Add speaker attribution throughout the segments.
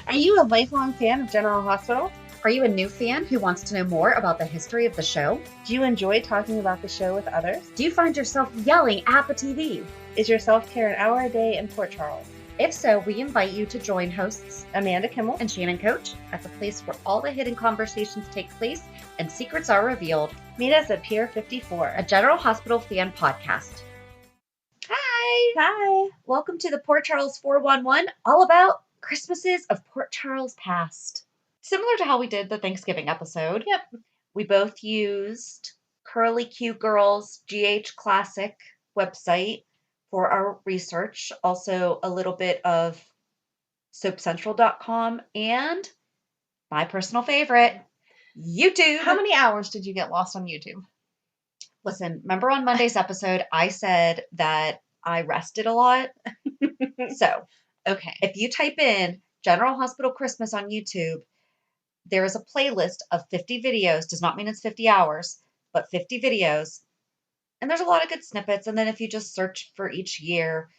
Speaker 1: Are you a lifelong fan of General Hospital?
Speaker 2: Are you a new fan who wants to know more about the history of the show?
Speaker 1: Do you enjoy talking about the show with others?
Speaker 2: Do you find yourself yelling at the TV?
Speaker 1: Is your self-care an hour a day in Port Charles?
Speaker 2: If so, we invite you to join hosts
Speaker 1: Amanda Kimmel
Speaker 2: and Shannon Coach at the place where all the hidden conversations take place and secrets are revealed.
Speaker 1: Meet us at Pier 54,
Speaker 2: a General Hospital fan podcast. Hi!
Speaker 1: Hi!
Speaker 2: Welcome to the Port Charles 411, all about Christmases of Port Charles past. Similar to how we did the Thanksgiving episode.
Speaker 1: Yep.
Speaker 2: We both used Curlyqgrl's GH Classic website for our research. Also a little bit of soapcentral.com and my personal favorite, YouTube.
Speaker 1: How many hours did you get lost on YouTube?
Speaker 2: Listen, remember on Monday's episode, I said that I rested a lot. So,
Speaker 1: okay.
Speaker 2: If you type in General Hospital Christmas on YouTube, there is a playlist of 50 videos. Does not mean it's 50 hours, but 50 videos. And there's a lot of good snippets. And then if you just search for each year.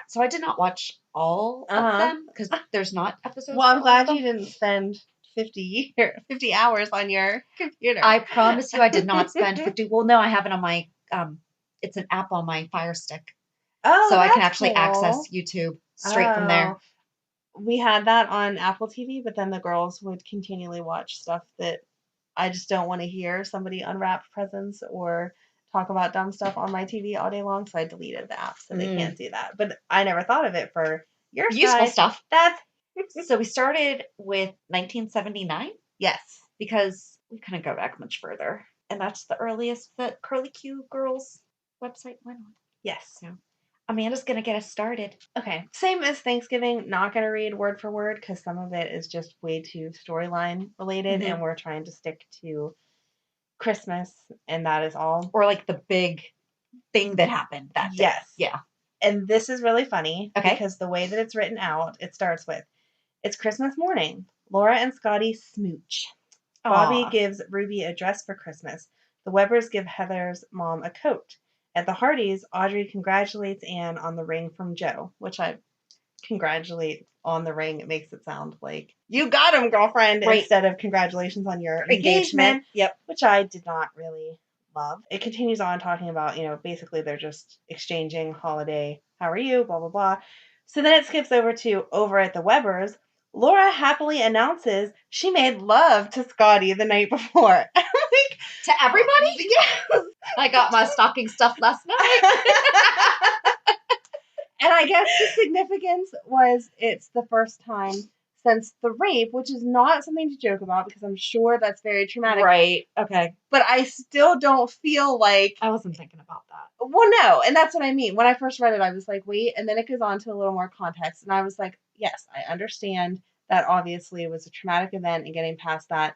Speaker 2: So I did not watch all of them because there's not episodes.
Speaker 1: Well, I'm glad you didn't spend 50 hours on your computer.
Speaker 2: I promise you I did not spend 50. Well, no, I have it on my, it's an app on my Fire Stick.
Speaker 1: Oh,
Speaker 2: so I can actually
Speaker 1: cool.
Speaker 2: access YouTube straight from there.
Speaker 1: We had that on Apple TV, but then the girls would continually watch stuff that I just don't want to hear somebody unwrap presents or talk about dumb stuff on my TV all day long. So I deleted the app so they can't do that. But I never thought of it for your
Speaker 2: useful stuff.
Speaker 1: That's
Speaker 2: so we started with 1979.
Speaker 1: Yes,
Speaker 2: because we couldn't go back much further, and that's the earliest that Curlyqgrl's website went on.
Speaker 1: Yes.
Speaker 2: So Amanda's going to get us started.
Speaker 1: Okay. Same as Thanksgiving. Not going to read word for word because some of it is just way too storyline related, and we're trying to stick to Christmas, and that is all.
Speaker 2: Or like the big thing that happened that day.
Speaker 1: Yes.
Speaker 2: Yeah.
Speaker 1: And this is really funny
Speaker 2: because
Speaker 1: the way that it's written out, it starts with, it's Christmas morning. Laura and Scotty smooch. Aww. Bobby gives Ruby a dress for Christmas. The Webbers give Heather's mom a coat. At the Hardys, Audrey congratulates Anne on the ring from Joe, which I congratulate on the ring. It makes it sound like you got him, girlfriend, instead of congratulations on your engagement.
Speaker 2: Yep.
Speaker 1: Which I did not really love. It continues on talking about, basically they're just exchanging holiday, how are you, blah, blah, blah. So then it skips over to over at the Webbers. Laura happily announces she made love to Scotty the night before. Like,
Speaker 2: to everybody?
Speaker 1: Yes.
Speaker 2: I got my stocking stuffed last night.
Speaker 1: And I guess the significance was it's the first time since the rape, which is not something to joke about because I'm sure that's very traumatic.
Speaker 2: Right. Okay.
Speaker 1: But I still don't feel like...
Speaker 2: I wasn't thinking about that.
Speaker 1: Well, no. And that's what I mean. When I first read it, I was like, wait. And then it goes on to a little more context. And I was like, yes, I understand that obviously it was a traumatic event and getting past that.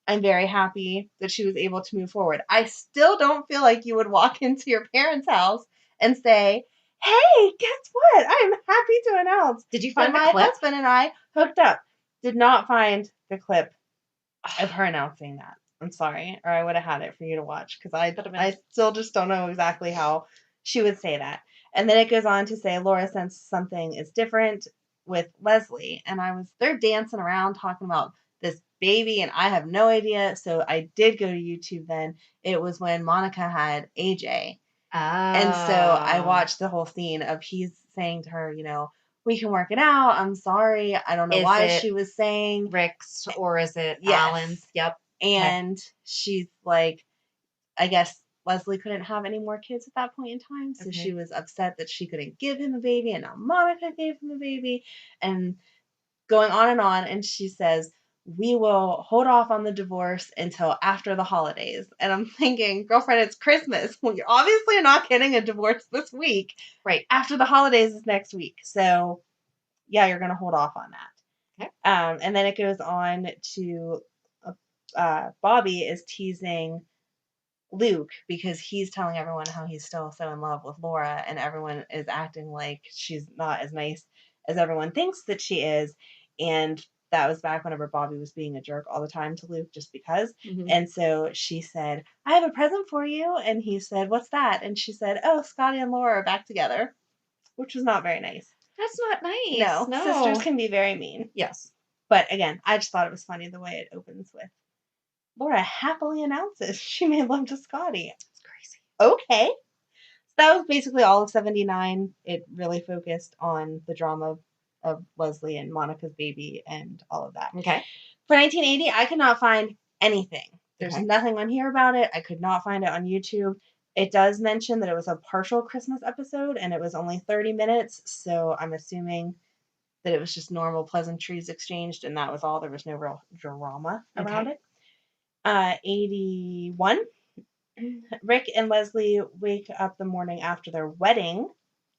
Speaker 1: I'm very happy that she was able to move forward. I still don't feel like you would walk into your parents' house and say, hey, guess what? I'm happy to announce.
Speaker 2: Did you find
Speaker 1: my husband and I hooked up? Did not find the clip of her announcing that. I'm sorry. Or I would have had it for you to watch because I still just don't know exactly how she would say that. And then it goes on to say Laura sensed something is different with Leslie. And they're dancing around talking about this baby and I have no idea. So I did go to YouTube then. It was when Monica had AJ. And so I watched the whole scene of he's saying to her, we can work it out. I'm sorry. I don't know why she was saying
Speaker 2: Rick's or is it
Speaker 1: yes.
Speaker 2: Alan's? Yep.
Speaker 1: And she's like, I guess Leslie couldn't have any more kids at that point in time. So she was upset that she couldn't give him a baby and now Monica gave him a baby and going on. And she says, we will hold off on the divorce until after the holidays. And I'm thinking, girlfriend, it's Christmas. Well, you're obviously not getting a divorce this week.
Speaker 2: Right.
Speaker 1: After the holidays is next week. So, yeah, you're going to hold off on that.
Speaker 2: Okay.
Speaker 1: And then it goes on to Bobby is teasing Luke because he's telling everyone how he's still so in love with Laura and everyone is acting like she's not as nice as everyone thinks that she is. And that was back whenever Bobby was being a jerk all the time to Luke just because. And so she said, I have a present for you. And he said, what's that? And she said, oh, Scotty and Laura are back together, which was not very nice.
Speaker 2: That's not nice.
Speaker 1: No. Sisters can be very mean.
Speaker 2: Yes.
Speaker 1: But again, I just thought it was funny the way it opens with Laura happily announces she made love to Scotty.
Speaker 2: It's crazy.
Speaker 1: Okay. So that was basically all of 79. It really focused on the drama of Leslie and Monica's baby and all of that.
Speaker 2: Okay.
Speaker 1: For 1980, I could not find anything. There's
Speaker 2: Okay.
Speaker 1: nothing on here about it. I could not find it on YouTube. It does mention that it was a partial Christmas episode and it was only 30 minutes. So I'm assuming that it was just normal pleasantries exchanged and that was all. There was no real drama around it. 81. Rick and Leslie wake up the morning after their wedding.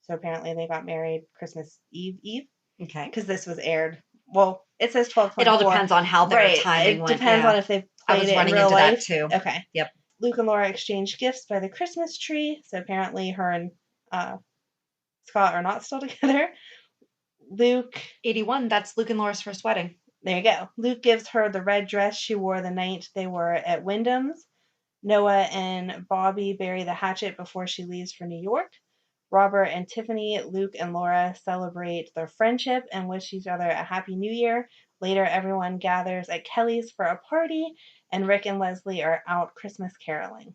Speaker 1: So apparently they got married Christmas Eve.
Speaker 2: Okay.
Speaker 1: Because this was aired. Well, it says 12:24.
Speaker 2: It all depends on how their timing
Speaker 1: it
Speaker 2: went.
Speaker 1: Depends on if they've played it in real life.
Speaker 2: That too.
Speaker 1: Okay.
Speaker 2: Yep.
Speaker 1: Luke and Laura exchange gifts by the Christmas tree. So apparently her and Scott are not still together. Luke.
Speaker 2: 81. That's Luke and Laura's first wedding.
Speaker 1: There you go. Luke gives her the red dress she wore the night they were at Wyndham's. Noah and Bobby bury the hatchet before she leaves for New York. Robert and Tiffany, Luke and Laura celebrate their friendship and wish each other a happy new year. Later, everyone gathers at Kelly's for a party, and Rick and Leslie are out Christmas caroling.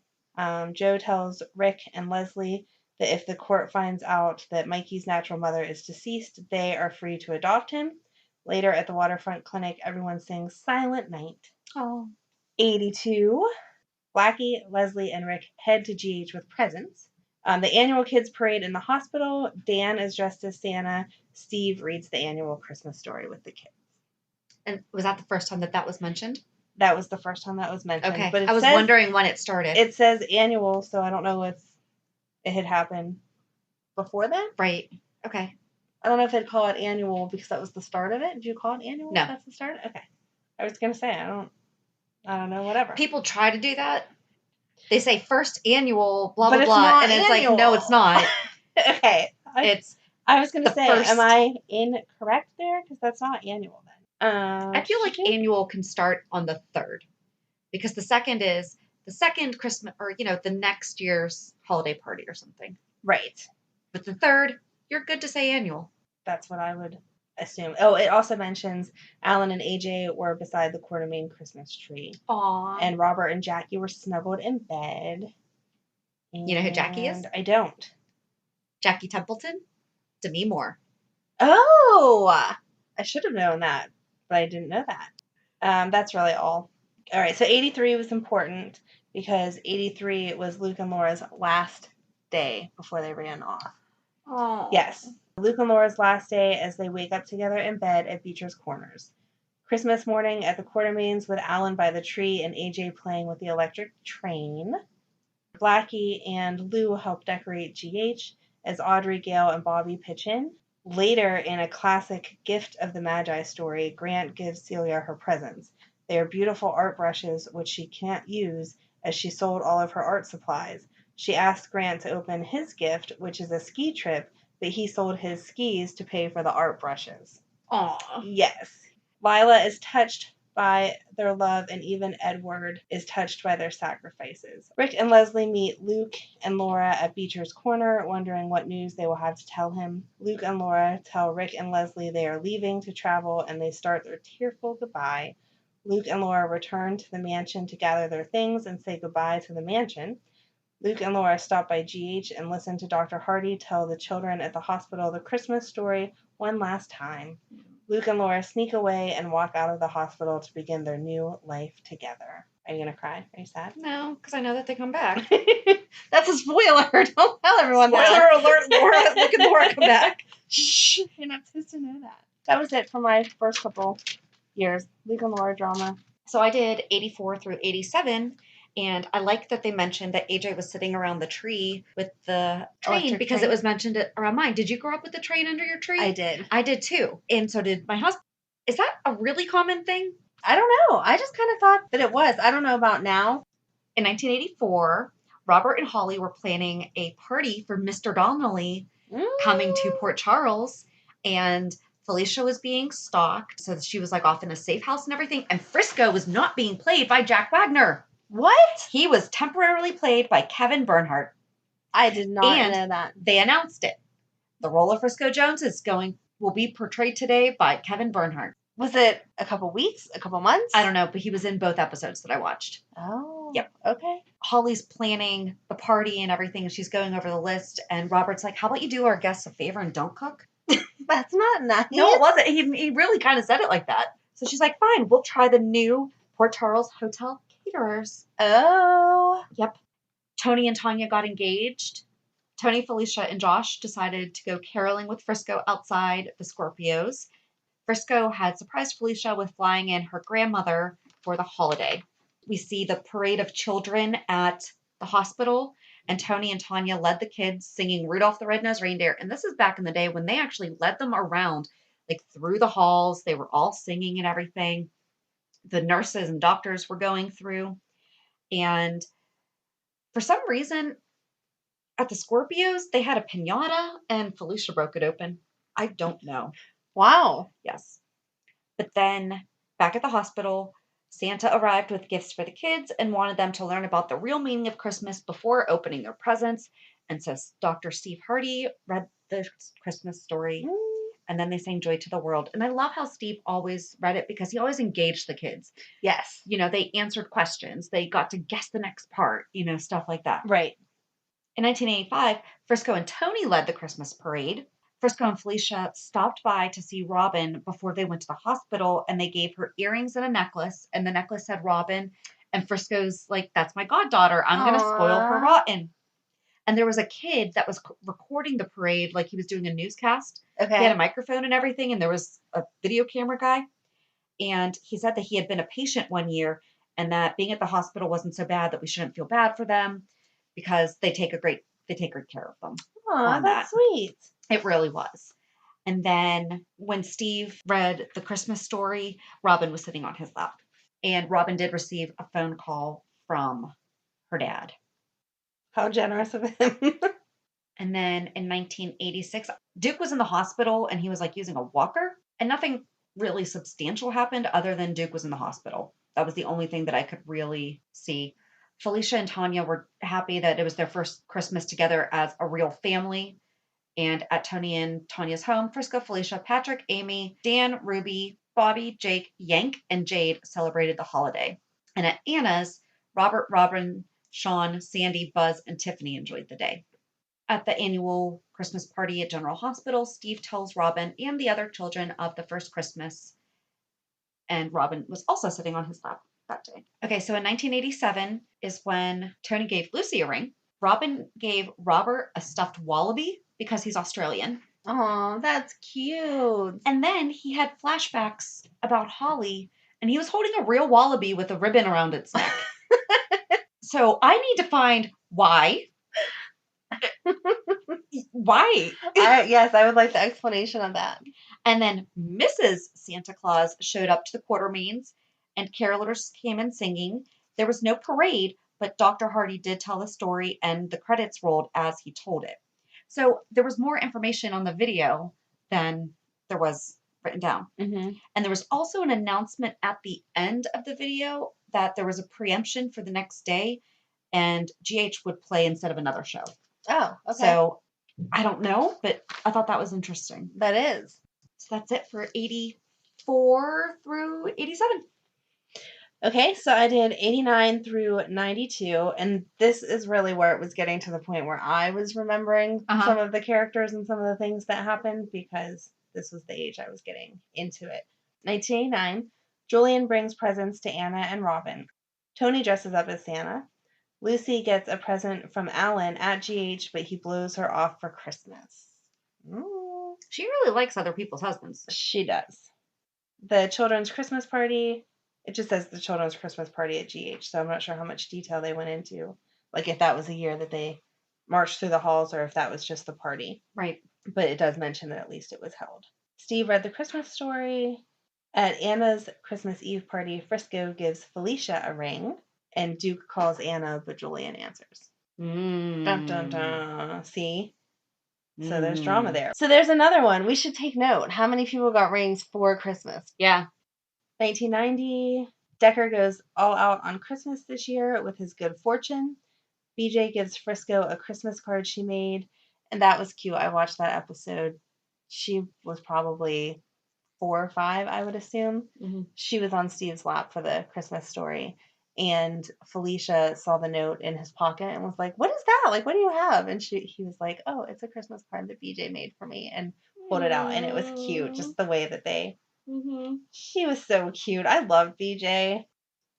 Speaker 1: Joe tells Rick and Leslie that if the court finds out that Mikey's natural mother is deceased, they are free to adopt him. Later, at the waterfront clinic, everyone sings Silent Night.
Speaker 2: Oh.
Speaker 1: 82. Blackie, Leslie, and Rick head to GH with presents. The annual kids parade in the hospital. Dan is dressed as Santa. Steve reads the annual Christmas story with the kids.
Speaker 2: And was that the first time that was mentioned?
Speaker 1: That was the first time that was mentioned.
Speaker 2: Okay.
Speaker 1: But
Speaker 2: I was wondering when it started.
Speaker 1: It says annual, so I don't know if it had happened before then.
Speaker 2: Right. Okay.
Speaker 1: I don't know if they'd call it annual because that was the start of it. Did you call it annual?
Speaker 2: No.
Speaker 1: That's the start? Okay. I was going to say, I don't know, whatever.
Speaker 2: People try to do that. They say first annual, blah,
Speaker 1: but
Speaker 2: blah, blah. And
Speaker 1: annual.
Speaker 2: It's like, no, it's not.
Speaker 1: Okay. I was going to say, am I incorrect there? Because that's not annual then.
Speaker 2: I feel like annual can start on the 3rd. Because the second is the second Christmas, or, the next year's holiday party or something.
Speaker 1: Right.
Speaker 2: But the 3rd, you're good to say annual.
Speaker 1: That's what I would assume. Oh, it also mentions Alan and AJ were beside the Quartermain Christmas tree.
Speaker 2: Aww.
Speaker 1: And Robert and Jackie were snuggled in bed.
Speaker 2: You know who Jackie is?
Speaker 1: I don't.
Speaker 2: Jackie Templeton? Demi Moore.
Speaker 1: Oh! I should have known that, but I didn't know that. That's really all. All right, so 83 was important because 83 was Luke and Laura's last day before they ran off.
Speaker 2: Oh.
Speaker 1: Yes. Luke and Laura's last day as they wake up together in bed at Beecher's Corners. Christmas morning at the Quartermains with Alan by the tree and AJ playing with the electric train. Blackie and Lou help decorate GH as Audrey, Gail, and Bobby pitch in. Later, in a classic Gift of the Magi story, Grant gives Celia her presents. They are beautiful art brushes, which she can't use as she sold all of her art supplies. She asks Grant to open his gift, which is a ski trip, but he sold his skis to pay for the art brushes.
Speaker 2: Aw.
Speaker 1: Yes. Lila is touched by their love, and even Edward is touched by their sacrifices. Rick and Leslie meet Luke and Laura at Beecher's Corner, wondering what news they will have to tell him. Luke and Laura tell Rick and Leslie they are leaving to travel, and they start their tearful goodbye. Luke and Laura return to the mansion to gather their things and say goodbye to the mansion. Luke and Laura stop by GH and listen to Dr. Hardy tell the children at the hospital the Christmas story one last time. Luke and Laura sneak away and walk out of the hospital to begin their new life together. Are you going to cry? Are you sad?
Speaker 2: No, because I know that they come back.
Speaker 1: That's a spoiler. Don't tell everyone that.
Speaker 2: Spoiler alert, Laura, Luke and Laura come back.
Speaker 1: Shh, you're not supposed to know that. That was it for my first couple years. Luke and Laura drama.
Speaker 2: So I did 84 through 87. And I like that they mentioned that AJ was sitting around the tree with the train
Speaker 1: Electric
Speaker 2: because
Speaker 1: train.
Speaker 2: it was mentioned around mine. Did you grow up with the train under your tree?
Speaker 1: I did.
Speaker 2: I did too. And so did my husband. Is that a really common thing?
Speaker 1: I don't know. I just kind of thought that it was. I don't know about now.
Speaker 2: In 1984, Robert and Holly were planning a party for Mr. Donnelly coming to Port Charles. And Felicia was being stalked. So she was like off in a safe house and everything. And Frisco was not being played by Jack Wagner.
Speaker 1: What?
Speaker 2: He was temporarily played by Kevin Bernhardt.
Speaker 1: I did not know that.
Speaker 2: They announced it. The role of Frisco Jones will be portrayed today by Kevin Bernhardt.
Speaker 1: Was it a couple weeks? A couple months?
Speaker 2: I don't know, but he was in both episodes that I watched.
Speaker 1: Oh.
Speaker 2: Yep.
Speaker 1: Okay.
Speaker 2: Holly's planning the party and everything. She's going over the list, and Robert's like, "How about you do our guests a favor and don't cook?"
Speaker 1: That's not nice.
Speaker 2: No, it wasn't. He really kind of said it like that. So she's like, "Fine, we'll try the new Port Charles Hotel caterers."
Speaker 1: Oh.
Speaker 2: Yep. Tony and Tanya got engaged. Tony, Felicia, and Josh decided to go caroling with Frisco outside the Scorpios. Frisco had surprised Felicia with flying in her grandmother for the holiday. We see the parade of children at the hospital, and Tony and Tanya led the kids singing Rudolph the Red-Nosed Reindeer. And this is back in the day when they actually led them around, like through the halls. They were all singing and everything. The nurses and doctors were going through. And for some reason, at the Scorpios, they had a piñata, and Felicia broke it open. I don't know.
Speaker 1: Wow.
Speaker 2: Yes. But then back at the hospital, Santa arrived with gifts for the kids and wanted them to learn about the real meaning of Christmas before opening their presents. And so Dr. Steve Hardy read the Christmas story, and then they sang Joy to the World. And I love how Steve always read it because he always engaged the kids.
Speaker 1: Yes.
Speaker 2: You know, they answered questions. They got to guess the next part, you know, stuff like that.
Speaker 1: Right.
Speaker 2: In 1985, Frisco and Tony led the Christmas parade. Frisco and Felicia stopped by to see Robin before they went to the hospital, and they gave her earrings and a necklace, and the necklace said Robin, and Frisco's like, "That's my goddaughter. I'm going to spoil her
Speaker 1: Aw.
Speaker 2: rotten." And there was a kid that was recording the parade like he was doing a newscast.
Speaker 1: Okay.
Speaker 2: He had a microphone and everything, and there was a video camera guy, and he said that he had been a patient one year and that being at the hospital wasn't so bad, that we shouldn't feel bad for them because they take great care of them.
Speaker 1: Aw,
Speaker 2: on
Speaker 1: that's
Speaker 2: that.
Speaker 1: sweet.
Speaker 2: It really was. And then when Steve read the Christmas story, Robin was sitting on his lap. And Robin did receive a phone call from her dad.
Speaker 1: How generous of him.
Speaker 2: And then in 1986, Duke was in the hospital and he was like using a walker, and nothing really substantial happened other than Duke was in the hospital. That was the only thing that I could really see. Felicia and Tanya were happy that it was their first Christmas together as a real family. And at Tony and Tanya's home, Frisco, Felicia, Patrick, Amy, Dan, Ruby, Bobby, Jake, Yank, and Jade celebrated the holiday. And at Anna's, Robert, Robin, Sean, Sandy, Buzz, and Tiffany enjoyed the day. At the annual Christmas party at General Hospital, Steve tells Robin and the other children of the first Christmas, and Robin was also sitting on his lap that day. Okay, so in 1987 is when Tony gave Lucy a ring. Robin gave Robert a stuffed wallaby because he's Australian.
Speaker 1: Oh, that's cute.
Speaker 2: And then he had flashbacks about Holly, and he was holding a real wallaby with a ribbon around its neck. So I need to find why. Why?
Speaker 1: Yes, I would like the explanation of that.
Speaker 2: And then Mrs. Santa Claus showed up to the Quartermains, and carolers came in singing. There was no parade, but Dr. Hardy did tell the story, and the credits rolled as he told it. So there was more information on the video than there was written down.
Speaker 1: Mm-hmm.
Speaker 2: And there was also an announcement at the end of the video that there was a preemption for the next day, and GH would play instead of another show.
Speaker 1: Oh, okay.
Speaker 2: So I don't know, but I thought that was interesting.
Speaker 1: That is.
Speaker 2: So that's it for 84 through 87.
Speaker 1: Okay, so I did 89 through 92, and this is really where it was getting to the point where I was remembering some of the characters and some of the things that happened, because this was the age I was getting into it. 1989, Julian brings presents to Anna and Robin. Tony dresses up as Santa. Lucy gets a present from Alan at GH, but he blows her off for Christmas.
Speaker 2: She really likes other people's husbands.
Speaker 1: She does. The children's Christmas party. It just says the children's Christmas party at GH, so I'm not sure how much detail they went into. Like if that was a year that they marched through the halls or if that was just the party.
Speaker 2: Right.
Speaker 1: But it does mention that at least it was held. Steve read the Christmas story. At Anna's Christmas Eve party, Frisco gives Felicia a ring, and Duke calls Anna, but Julian answers. Dun, dun, dun. See? So there's drama there. So there's another one. We should take note. How many people got rings for Christmas?
Speaker 2: Yeah.
Speaker 1: 1990, Decker goes all out on Christmas this year with his good fortune. BJ gives Frisco a Christmas card she made, and that was cute. I watched that episode. She was probably 4 or 5, I would assume.
Speaker 2: Mm-hmm.
Speaker 1: She was on Steve's lap for the Christmas story. And Felicia saw the note in his pocket and was like, "What is that? Like, what do you have?" And he was like, "Oh, it's a Christmas card that BJ made for me," and pulled it out. And it was cute, just the way that he was so cute. I love BJ.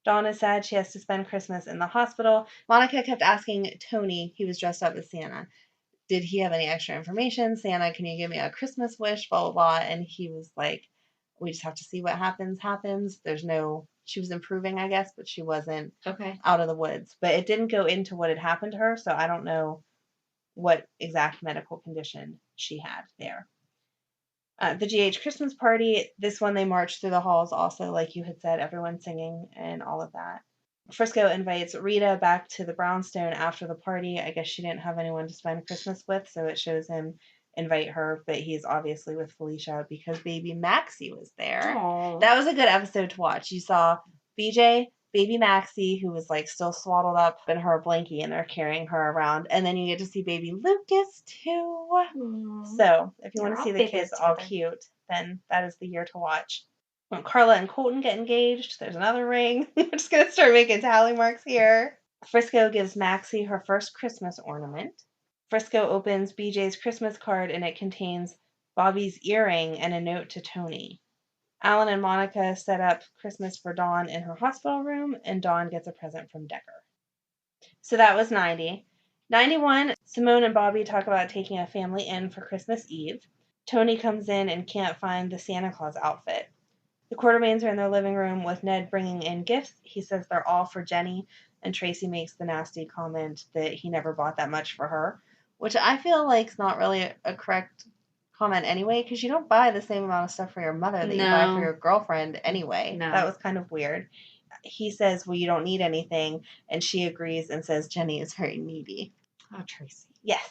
Speaker 1: Dawn is sad she has to spend Christmas in the hospital. Monica kept asking Tony, he was dressed up as Santa, did he have any extra information? Santa, can you give me a Christmas wish? Blah, blah, blah. And he was like, we just have to see what happens. She was improving, I guess, but she wasn't out of the woods. But it didn't go into what had happened to her, so I don't know what exact medical condition she had there. The GH Christmas party, this one they marched through the halls also, like you had said, everyone singing and all of that. Frisco invites Rita back to the brownstone after the party. I guess she didn't have anyone to spend Christmas with, so it shows him invite her, but he's obviously with Felicia because baby Maxie was there.
Speaker 2: Aww.
Speaker 1: That was a good episode to watch. You saw BJ, baby Maxie, who was like still swaddled up in her blankie and they're carrying her around, and then you get to see baby Lucas too. So if you want to see the kids all cute, then that is the year to watch. When Carla and Colton get engaged, there's another ring. We're just going to start making tally marks here. Frisco gives Maxie her first Christmas ornament. Frisco opens BJ's Christmas card and it contains Bobby's earring and a note to Tony. Alan and Monica set up Christmas for Dawn in her hospital room, and Dawn gets a present from Decker. So that was 90. 91, Simone and Bobby talk about taking a family in for Christmas Eve. Tony comes in and can't find the Santa Claus outfit. The Quartermains are in their living room with Ned bringing in gifts. He says they're all for Jenny, and Tracy makes the nasty comment that he never bought that much for her, which I feel like is not really a correct comment anyway, because you don't buy the same amount of stuff for your mother that you buy for your girlfriend anyway. No. That was kind of weird. He says, well, you don't need anything, and she agrees and says Jenny is very needy.
Speaker 2: Oh, Tracy.
Speaker 1: Yes.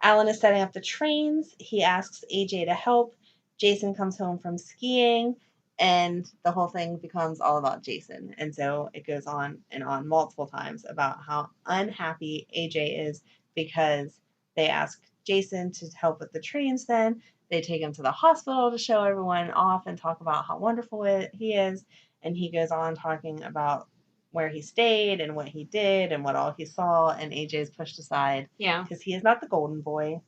Speaker 1: Alan is setting up the trains. He asks AJ to help. Jason comes home from skiing, and the whole thing becomes all about Jason. And so it goes on and on multiple times about how unhappy AJ is because they ask Jason to help with the trains then. They take him to the hospital to show everyone off and talk about how wonderful he is. And he goes on talking about where he stayed and what he did and what all he saw, and AJ is pushed aside.
Speaker 2: Yeah.
Speaker 1: Because he is not the golden boy.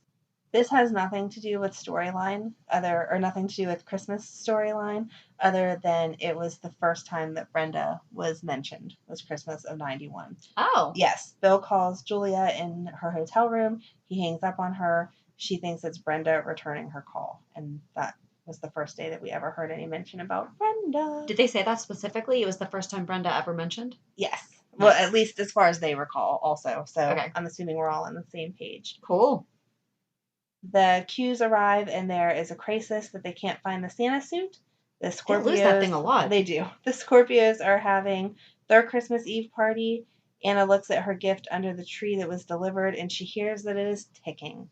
Speaker 1: This has nothing to do with storyline, nothing to do with Christmas storyline, other than it was the first time that Brenda was mentioned, was Christmas of 91.
Speaker 2: Oh.
Speaker 1: Yes. Bill calls Julia in her hotel room. He hangs up on her. She thinks it's Brenda returning her call. And that was the first day that we ever heard any mention about Brenda.
Speaker 2: Did they say that specifically? It was the first time Brenda ever mentioned?
Speaker 1: Yes. Nice. Well, at least as far as they recall also. So okay. I'm assuming we're all on the same page.
Speaker 2: Cool.
Speaker 1: The Qs arrive, and there is a crisis that they can't find the Santa suit. The Scorpios,
Speaker 2: they lose that thing a lot.
Speaker 1: They do. The Scorpios are having their Christmas Eve party. Anna looks at her gift under the tree that was delivered, and she hears that it is ticking.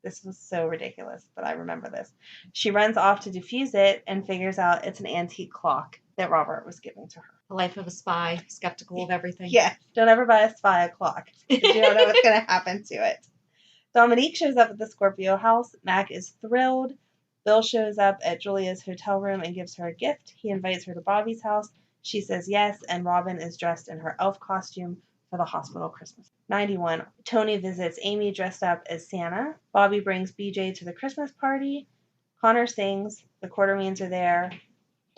Speaker 1: This was so ridiculous, but I remember this. She runs off to defuse it and figures out it's an antique clock that Robert was giving to her.
Speaker 2: The life of a spy, skeptical of everything.
Speaker 1: Yeah, don't ever buy a spy a clock. You don't know what's going to happen to it. Dominique shows up at the Scorpio house. Mac is thrilled. Bill shows up at Julia's hotel room and gives her a gift. He invites her to Bobby's house. She says yes, and Robin is dressed in her elf costume for the hospital Christmas. 91. Tony visits Amy dressed up as Santa. Bobby brings BJ to the Christmas party. Connor sings. The Quartermains are there.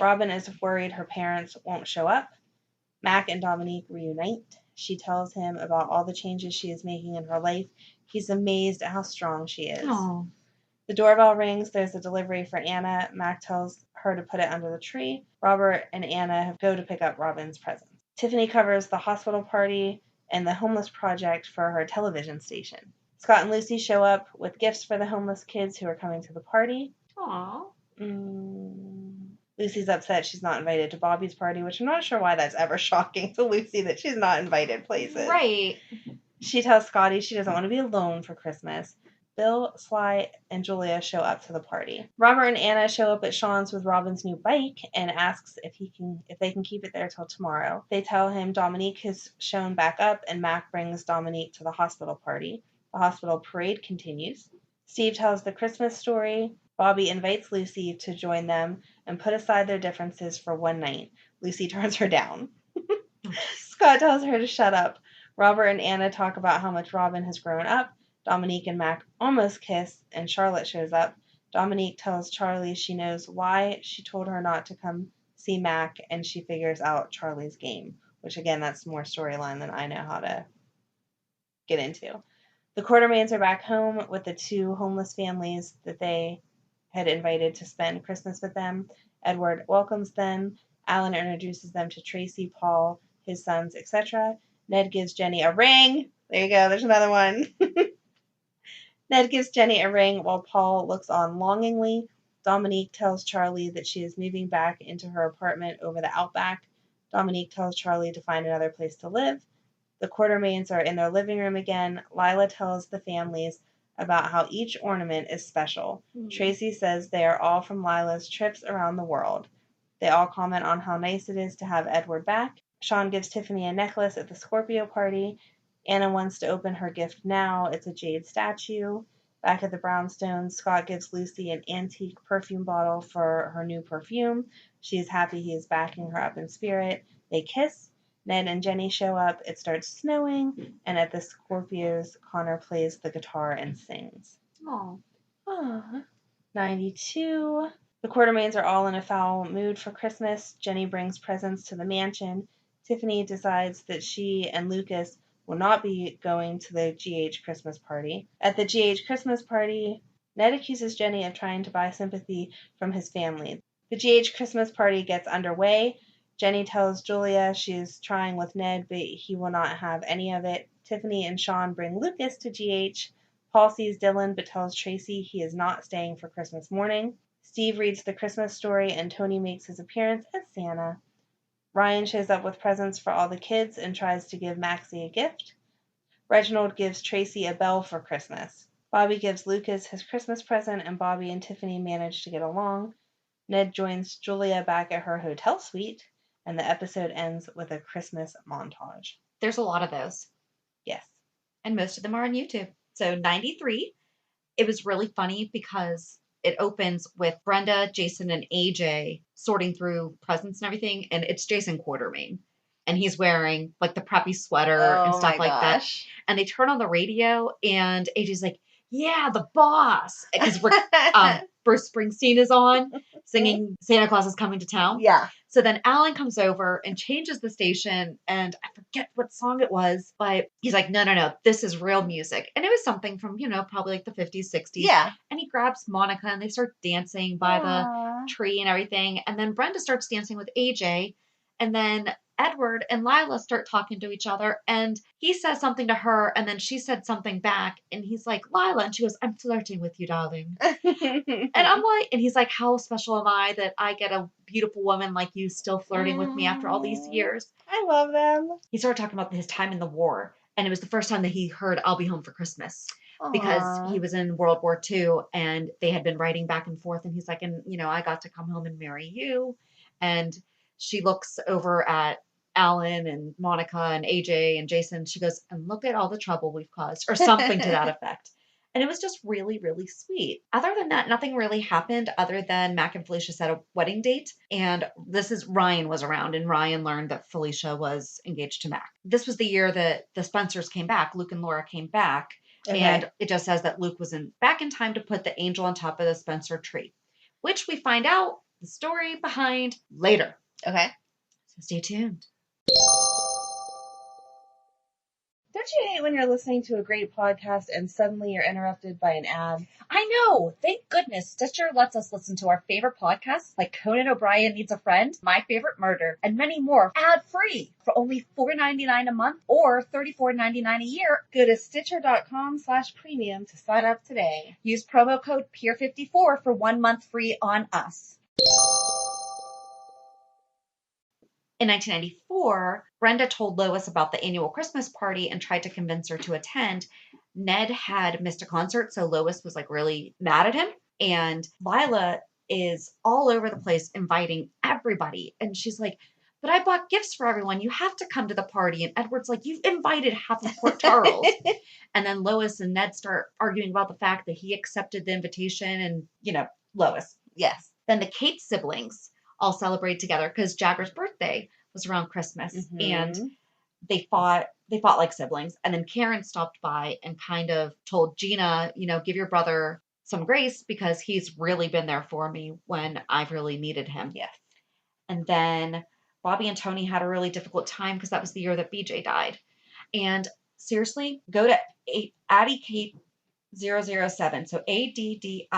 Speaker 1: Robin is worried her parents won't show up. Mac and Dominique reunite. She tells him about all the changes she is making in her life. He's amazed at how strong she is.
Speaker 2: Aww.
Speaker 1: The doorbell rings. There's a delivery for Anna. Mac tells her to put it under the tree. Robert and Anna go to pick up Robin's presents. Tiffany covers the hospital party and the homeless project for her television station. Scott and Lucy show up with gifts for the homeless kids who are coming to the party.
Speaker 2: Aww.
Speaker 1: Lucy's upset she's not invited to Bobby's party, which I'm not sure why that's ever shocking to Lucy that she's not invited places.
Speaker 2: Right.
Speaker 1: She tells Scotty she doesn't want to be alone for Christmas. Bill, Sly, and Julia show up to the party. Robert and Anna show up at Sean's with Robin's new bike and asks if they can keep it there till tomorrow. They tell him Dominique has shown back up, and Mac brings Dominique to the hospital party. The hospital parade continues. Steve tells the Christmas story. Bobby invites Lucy to join them and put aside their differences for one night. Lucy turns her down. Scott tells her to shut up. Robert and Anna talk about how much Robin has grown up. Dominique and Mac almost kiss, and Charlotte shows up. Dominique tells Charlie she knows why she told her not to come see Mac, and she figures out Charlie's game, which again, that's more storyline than I know how to get into. The Quartermains are back home with the two homeless families that they had invited to spend Christmas with them. Edward welcomes them. Alan introduces them to Tracy, Paul, his sons, etc. Ned gives Jenny a ring. There you go, there's another one. Ned gives Jenny a ring while Paul looks on longingly. Dominique tells Charlie that she is moving back into her apartment over the outback. Dominique tells Charlie to find another place to live. The Quartermains are in their living room again. Lila tells the families about how each ornament is special. Tracy says they are all from Lila's trips around the world. They all comment on how nice it is to have Edward back. Sean gives Tiffany a necklace at the Scorpio party. Anna wants to open her gift now. It's a jade statue. Back at the brownstones, Scott gives Lucy an antique perfume bottle for her new perfume. She is happy he is backing her up in spirit. They kiss. Ned and Jenny show up. It starts snowing, and at the Scorpios, Connor plays the guitar and sings.
Speaker 2: Aww.
Speaker 1: 92. The Quartermains are all in a foul mood for Christmas. Jenny brings presents to the mansion. Tiffany decides that she and Lucas will not be going to the GH Christmas party. At the GH Christmas party, Ned accuses Jenny of trying to buy sympathy from his family. The GH Christmas party gets underway. Jenny tells Julia she is trying with Ned, but he will not have any of it. Tiffany and Sean bring Lucas to GH. Paul sees Dylan, but tells Tracy he is not staying for Christmas morning. Steve reads the Christmas story, and Tony makes his appearance as Santa. Ryan shows up with presents for all the kids and tries to give Maxie a gift. Reginald gives Tracy a bell for Christmas. Bobby gives Lucas his Christmas present, and Bobby and Tiffany manage to get along. Ned joins Julia back at her hotel suite, and the episode ends with a Christmas montage.
Speaker 2: There's a lot of those.
Speaker 1: Yes.
Speaker 2: And most of them are on YouTube. So 93, it was really funny because it opens with Brenda, Jason, and AJ sorting through presents and everything, and it's Jason Quartermain. And he's wearing like the preppy sweater and stuff like that. And they turn on the radio, and AJ's like, yeah, the boss. Because Bruce Springsteen is on singing Santa Claus is Coming to Town.
Speaker 1: Yeah.
Speaker 2: So then Alan comes over and changes the station, and I forget what song it was, but he's like, no, this is real music. And it was something from, probably like the 50s, 60s.
Speaker 1: Yeah.
Speaker 2: And he grabs Monica, and they start dancing by the tree and everything. And then Brenda starts dancing with AJ, and then Edward and Lila start talking to each other, and he says something to her, and then she said something back, and he's like, Lila, and she goes, I'm flirting with you, darling. And I'm like, and he's like, how special am I that I get a beautiful woman like you still flirting with me after all these years?
Speaker 1: I love them.
Speaker 2: He started talking about his time in the war, and it was the first time that he heard I'll be home for Christmas. Because he was in World War II, and they had been writing back and forth, and he's like, and I got to come home and marry you. And she looks over at Alan and Monica and AJ and Jason. She goes, and look at all the trouble we've caused, or something to that effect. And it was just really, really sweet. Other than that, nothing really happened other than Mac and Felicia set a wedding date. And Ryan was around, and Ryan learned that Felicia was engaged to Mac. This was the year that the Spencers came back. Luke and Laura came back. Okay. And it just says that Luke was back in time to put the angel on top of the Spencer tree, which we find out the story behind later.
Speaker 1: Okay.
Speaker 2: So stay tuned.
Speaker 1: Don't you hate when you're listening to a great podcast and suddenly you're interrupted by an ad?
Speaker 2: I know. Thank goodness Stitcher lets us listen to our favorite podcasts like Conan O'Brien Needs a Friend, My Favorite Murder, and many more ad-free for only $4.99 a month or $34.99 a year.
Speaker 1: Go to Stitcher.com/premium to sign up today.
Speaker 2: Use promo code PEER54 for 1 month free on us. In 1994, Brenda told Lois about the annual Christmas party and tried to convince her to attend. Ned had missed a concert, so Lois was like really mad at him. And Lila is all over the place inviting everybody. And she's like, but I bought gifts for everyone. You have to come to the party. And Edward's like, you've invited half of Port Charles. And then Lois and Ned start arguing about the fact that he accepted the invitation and, Lois.
Speaker 1: Yes.
Speaker 2: Then the Kate siblings all celebrated together because Jagger's birthday was around Christmas, and
Speaker 1: Mhm.
Speaker 2: they fought like siblings. And then Karen stopped by and kind of told Gina, give your brother some grace because he's really been there for me when I've really needed him.
Speaker 1: Yes.
Speaker 2: And then Bobby and Tony had a really difficult time because that was the year that BJ died. And seriously, go to Addie Kate 007. So ADDIECATE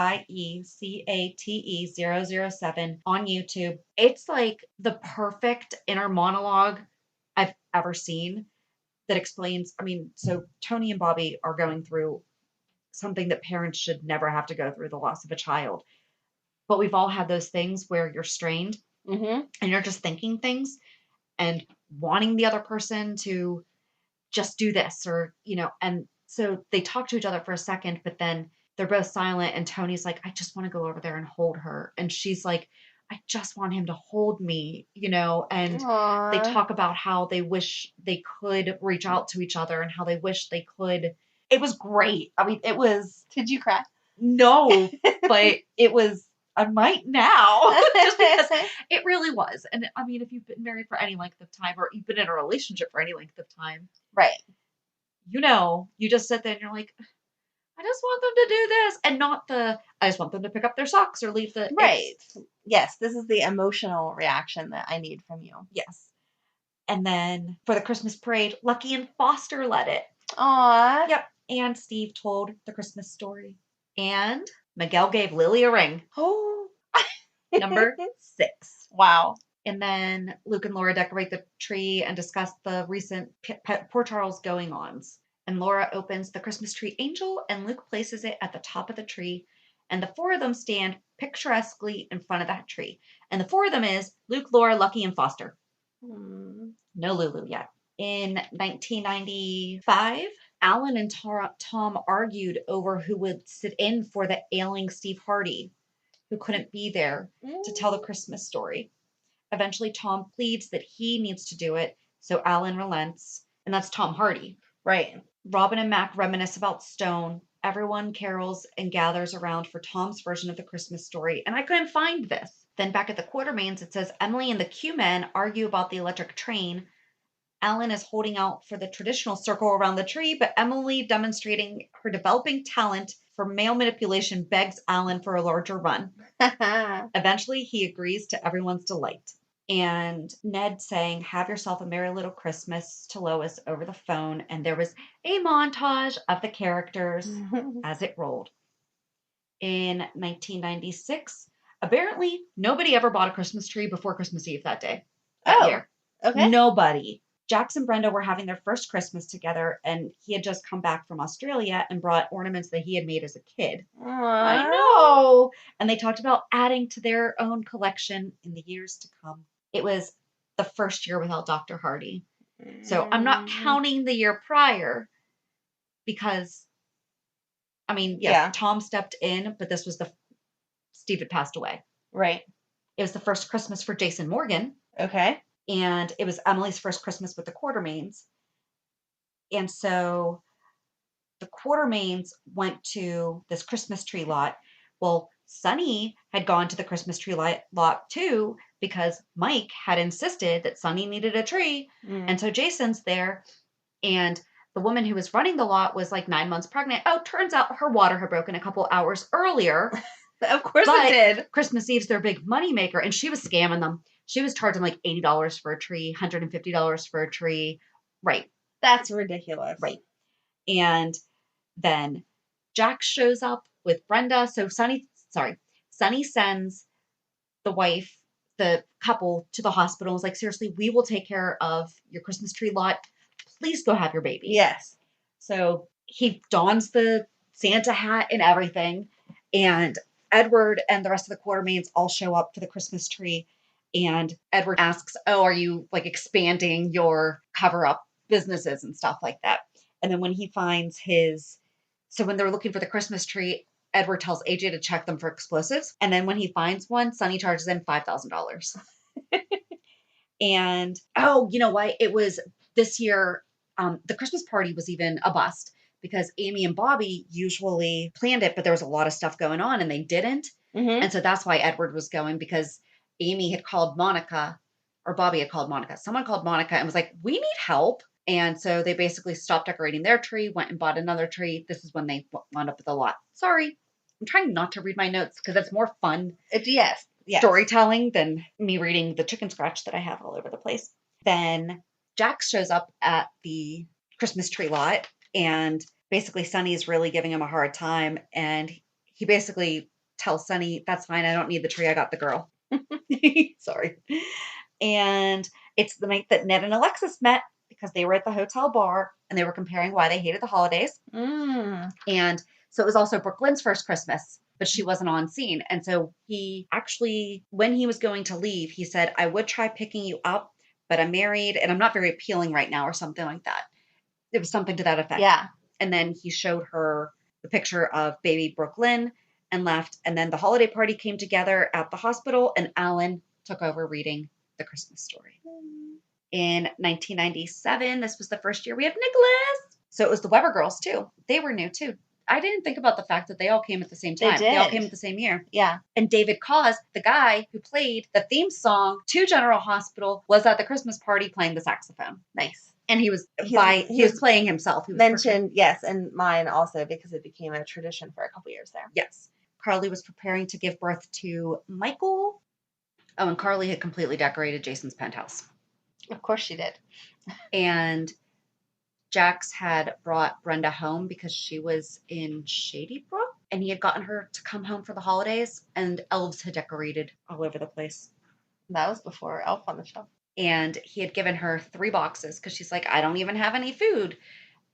Speaker 2: 007 on YouTube. It's like the perfect inner monologue I've ever seen that explains. So Tony and Bobby are going through something that parents should never have to go through, the loss of a child. But we've all had those things where you're strained
Speaker 1: Mhm.
Speaker 2: and you're just thinking things and wanting the other person to just do this and so they talk to each other for a second, but then they're both silent and Tony's like, I just want to go over there and hold her, and she's like, I just want him to hold me, and they
Speaker 1: Aww.
Speaker 2: talk about how they wish they could reach out to each other and how they wish they could. It was great. It was.
Speaker 1: Did you cry?
Speaker 2: No, but it was. I might now, just because it really was. And if you've been married for any length of time, or you've been in a relationship for any length of time,
Speaker 1: Right.
Speaker 2: you just sit there and you're like, I just want them to do this, and not I just want them to pick up their socks or leave the.
Speaker 1: Right. Yes, this is the emotional reaction that I need from you.
Speaker 2: Yes. And then for the Christmas parade, Lucky and Foster led it.
Speaker 1: Aww.
Speaker 2: Yep. And Steve told the Christmas story. And Miguel gave Lily a ring.
Speaker 1: Oh.
Speaker 2: Number 6.
Speaker 1: Wow.
Speaker 2: And then Luke and Laura decorate the tree and discuss the recent Port Charles going-ons. And Laura opens the Christmas tree angel, and Luke places it at the top of the tree. And the 4 of them stand picturesquely in front of that tree. And the 4 of them is Luke, Laura, Lucky, and Foster. No Lulu yet. In 1995, Alan and Tom argued over who would sit in for the ailing Steve Hardy, who couldn't be there to tell the Christmas story. Eventually, Tom pleads that he needs to do it, so Alan relents, and that's Tom Hardy.
Speaker 1: Right.
Speaker 2: Robin and Mac reminisce about Stone. Everyone carols and gathers around for Tom's version of the Christmas story, and I couldn't find this. Then back at the Quartermains, it says Emily and the Q-Men argue about the electric train. Alan is holding out for the traditional circle around the tree, but Emily, demonstrating her developing talent for male manipulation, begs Alan for a larger run. Eventually, he agrees to everyone's delight. And Ned saying, have yourself a merry little Christmas to Lois over the phone. And there was a montage of the characters as it rolled. In 1996, apparently nobody ever bought a Christmas tree before Christmas Eve that year.
Speaker 1: Okay.
Speaker 2: Nobody. Jax and Brenda were having their first Christmas together, and he had just come back from Australia and brought ornaments that he had made as a kid.
Speaker 1: Aww.
Speaker 2: I know. And they talked about adding to their own collection in the years to come. It was the first year without Dr. Hardy. So I'm not counting the year prior because, Tom stepped in, but this was Steve had passed away.
Speaker 1: Right.
Speaker 2: It was the first Christmas for Jason Morgan.
Speaker 1: Okay.
Speaker 2: And it was Emily's first Christmas with the Quartermains. And so the Quartermains went to this Christmas tree lot. Well, Sonny had gone to the Christmas tree lot too, because Mike had insisted that Sonny needed a tree. And so Jason's there. And the woman who was running the lot was like 9 months pregnant. Oh, turns out her water had broken a couple hours earlier.
Speaker 1: Of course it did.
Speaker 2: Christmas Eve's their big money maker, and she was scamming them. She was charging like $80 for a tree, $150 for a tree. Right.
Speaker 1: That's ridiculous.
Speaker 2: Right. And then Jack shows up with Brenda. So Sonny sends the couple to the hospital. And was like, seriously, we will take care of your Christmas tree lot. Please go have your baby.
Speaker 1: Yes.
Speaker 2: So he dons the Santa hat and everything. And Edward and the rest of the Quartermains all show up for the Christmas tree. And Edward asks, oh, are you like expanding your cover-up businesses and stuff like that? And then when he finds when they're looking for the Christmas tree, Edward tells AJ to check them for explosives. And then when he finds one, Sonny charges him $5,000. And, oh, you know what? It was this year, the Christmas party was even a bust because Amy and Bobby usually planned it, but there was a lot of stuff going on and they didn't. And so that's why Edward was going, because Amy had called Monica, or Bobby had called Monica. Someone called Monica and was like, we need help. And so they basically stopped decorating their tree, went and bought another tree. This is when they wound up with a lot. Sorry, I'm trying not to read my notes because it's more fun
Speaker 1: Yes.
Speaker 2: storytelling than me reading the chicken scratch that I have all over the place. Then Jack shows up at the Christmas tree lot, and basically Sunny is really giving him a hard time. And he basically tells Sunny, that's fine, I don't need the tree, I got the girl. Sorry. And it's the night that Ned and Alexis met because they were at the hotel bar and they were comparing why they hated the holidays. And so it was also Brooklyn's first Christmas, but she wasn't on scene. And so he actually, when he was going to leave, he said, I would try picking you up, but I'm married and I'm not very appealing right now, or something like that. It was something to that effect.
Speaker 1: Yeah.
Speaker 2: And then he showed her the picture of baby Brooklyn and left. And then the holiday party came together at the hospital, and Alan took over reading the Christmas story. In 1997, this was the first year we had Nicholas. So it was the Weber girls too. They were new too. I didn't think about the fact that they all came at the same time. They all came at the same year.
Speaker 1: Yeah.
Speaker 2: And David Cause, the guy who played the theme song to General Hospital, was at the Christmas party playing the saxophone.
Speaker 1: Nice.
Speaker 2: And he was playing himself. He was
Speaker 1: mentioned, yes, and mine also, because it became a tradition for a couple years there.
Speaker 2: Yes. Carly was preparing to give birth to Michael. Oh, and Carly had completely decorated Jason's penthouse.
Speaker 1: Of course she did.
Speaker 2: And Jax had brought Brenda home because she was in Shady Brook, and he had gotten her to come home for the holidays, and elves had decorated all over the place.
Speaker 1: That was before Elf on the Shelf.
Speaker 2: And he had given her 3 boxes because she's like, I don't even have any food.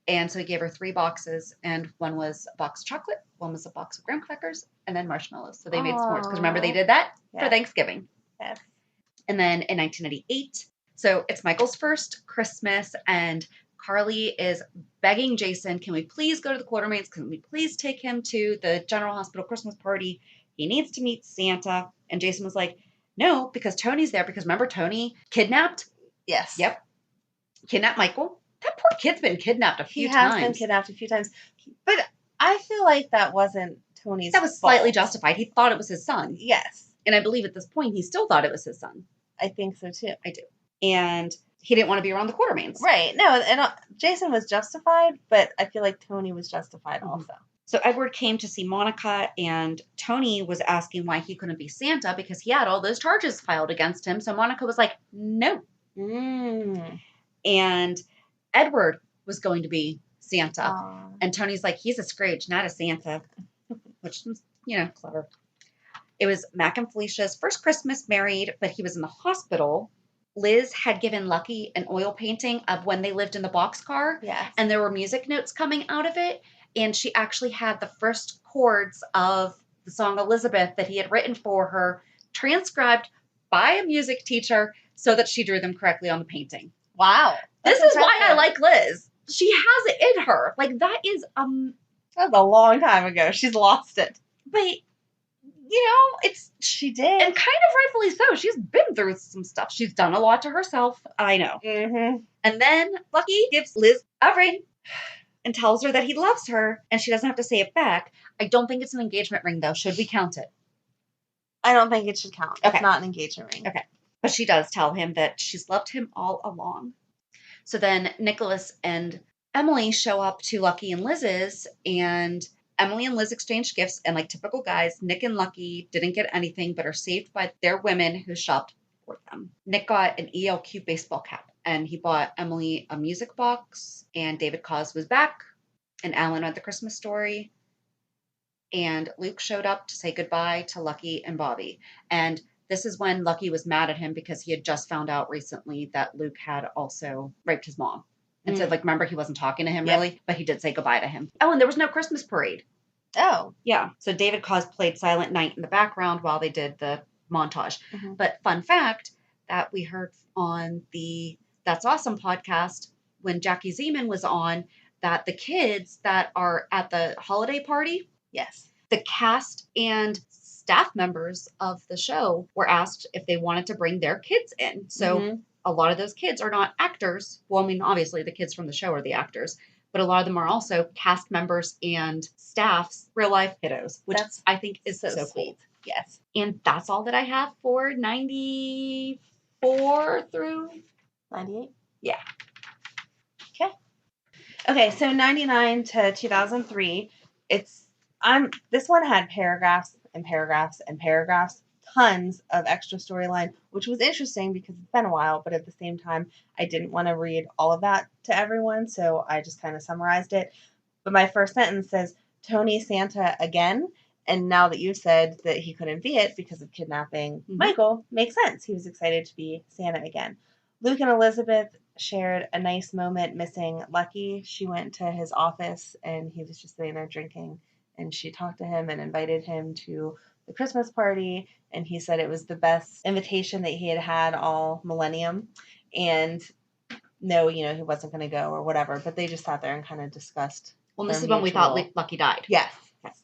Speaker 2: And so he gave her 3 boxes, and one was a box of chocolate, one was a box of graham crackers, and then marshmallows. So they made s'mores, because remember they did that for Thanksgiving.
Speaker 1: Yes.
Speaker 2: And then in 1998, so it's Michael's first Christmas, and Carly is begging Jason, can we please go to the Quartermains? Can we please take him to the General Hospital Christmas party? He needs to meet Santa. And Jason was like, no, because Tony's there. Because remember, Tony kidnapped?
Speaker 1: Yes.
Speaker 2: Yep. Kidnapped Michael. That poor kid's been kidnapped a few times.
Speaker 1: He has been kidnapped a few times. But I feel like that wasn't Tony's
Speaker 2: That was
Speaker 1: fault.
Speaker 2: slightly justified. He thought it was his son.
Speaker 1: Yes.
Speaker 2: And I believe at this point, he still thought it was his son.
Speaker 1: I think so, too.
Speaker 2: I do. And he didn't want to be around the Quartermains.
Speaker 1: Right. No, and Jason was justified, but I feel like Tony was justified also.
Speaker 2: So Edward came to see Monica, and Tony was asking why he couldn't be Santa because he had all those charges filed against him. So Monica was like, no. And Edward was going to be Santa.
Speaker 1: Aww.
Speaker 2: And Tony's like, he's a Scrooge, not a Santa, which was, clever. It was Mac and Felicia's first Christmas married, but he was in the hospital. Liz had given Lucky an oil painting of when they lived in the boxcar.
Speaker 1: Yes.
Speaker 2: And there were music notes coming out of it. And she actually had the first chords of the song Elizabeth that he had written for her transcribed by a music teacher so that she drew them correctly on the painting.
Speaker 1: Wow.
Speaker 2: This is why I like Liz. She has it in her. Like, that is
Speaker 1: that was a long time ago. She's lost it.
Speaker 2: But
Speaker 1: she did.
Speaker 2: And kind of rightfully so. She's been through some stuff. She's done a lot to herself. I know. And then Lucky gives Liz a ring and tells her that he loves her, and she doesn't have to say it back. I don't think it's an engagement ring, though. Should we count it?
Speaker 1: I don't think it should count.
Speaker 2: Okay.
Speaker 1: It's not an engagement ring.
Speaker 2: Okay. But she does tell him that she's loved him all along. So then Nicholas and Emily show up to Lucky and Liz's, and Emily and Liz exchange gifts, and like typical guys, Nick and Lucky didn't get anything but are saved by their women who shopped for them. Nick got an ELQ baseball cap, and he bought Emily a music box, and David Cause was back, and Alan read the Christmas story, and Luke showed up to say goodbye to Lucky and Bobby. And this is when Lucky was mad at him because he had just found out recently that Luke had also raped his mom. And so, remember, he wasn't talking to him really, but he did say goodbye to him. Oh, and there was no Christmas parade.
Speaker 1: Oh.
Speaker 2: Yeah. So David Cause played Silent Night in the background while they did the montage. But fun fact that we heard on the That's Awesome podcast when Jackie Zeman was on, that the kids that are at the holiday party,
Speaker 1: yes,
Speaker 2: the cast and staff members of the show were asked if they wanted to bring their kids in. So a lot of those kids are not actors. Well, I mean, obviously the kids from the show are the actors, but a lot of them are also cast members and staffs, real life kiddos, which I think is so
Speaker 1: sweet.
Speaker 2: cool.
Speaker 1: Yes.
Speaker 2: And that's all that I have for 94 through
Speaker 1: 98?
Speaker 2: Yeah.
Speaker 1: Okay, so 99 to 2003, this one had paragraphs and paragraphs and paragraphs, tons of extra storyline, which was interesting because it's been a while, but at the same time, I didn't want to read all of that to everyone, so I just kind of summarized it. But my first sentence says, Tony Santa again. And now that you said that he couldn't be it because of kidnapping Michael, makes sense. He was excited to be Santa again. Luke and Elizabeth shared a nice moment missing Lucky. She went to his office and he was just sitting there drinking. And she talked to him and invited him to the Christmas party. And he said it was the best invitation that he had had all millennium. And no, he wasn't going to go or whatever. But they just sat there and kind of discussed.
Speaker 2: Well, this is when we thought Lucky died.
Speaker 1: Yes.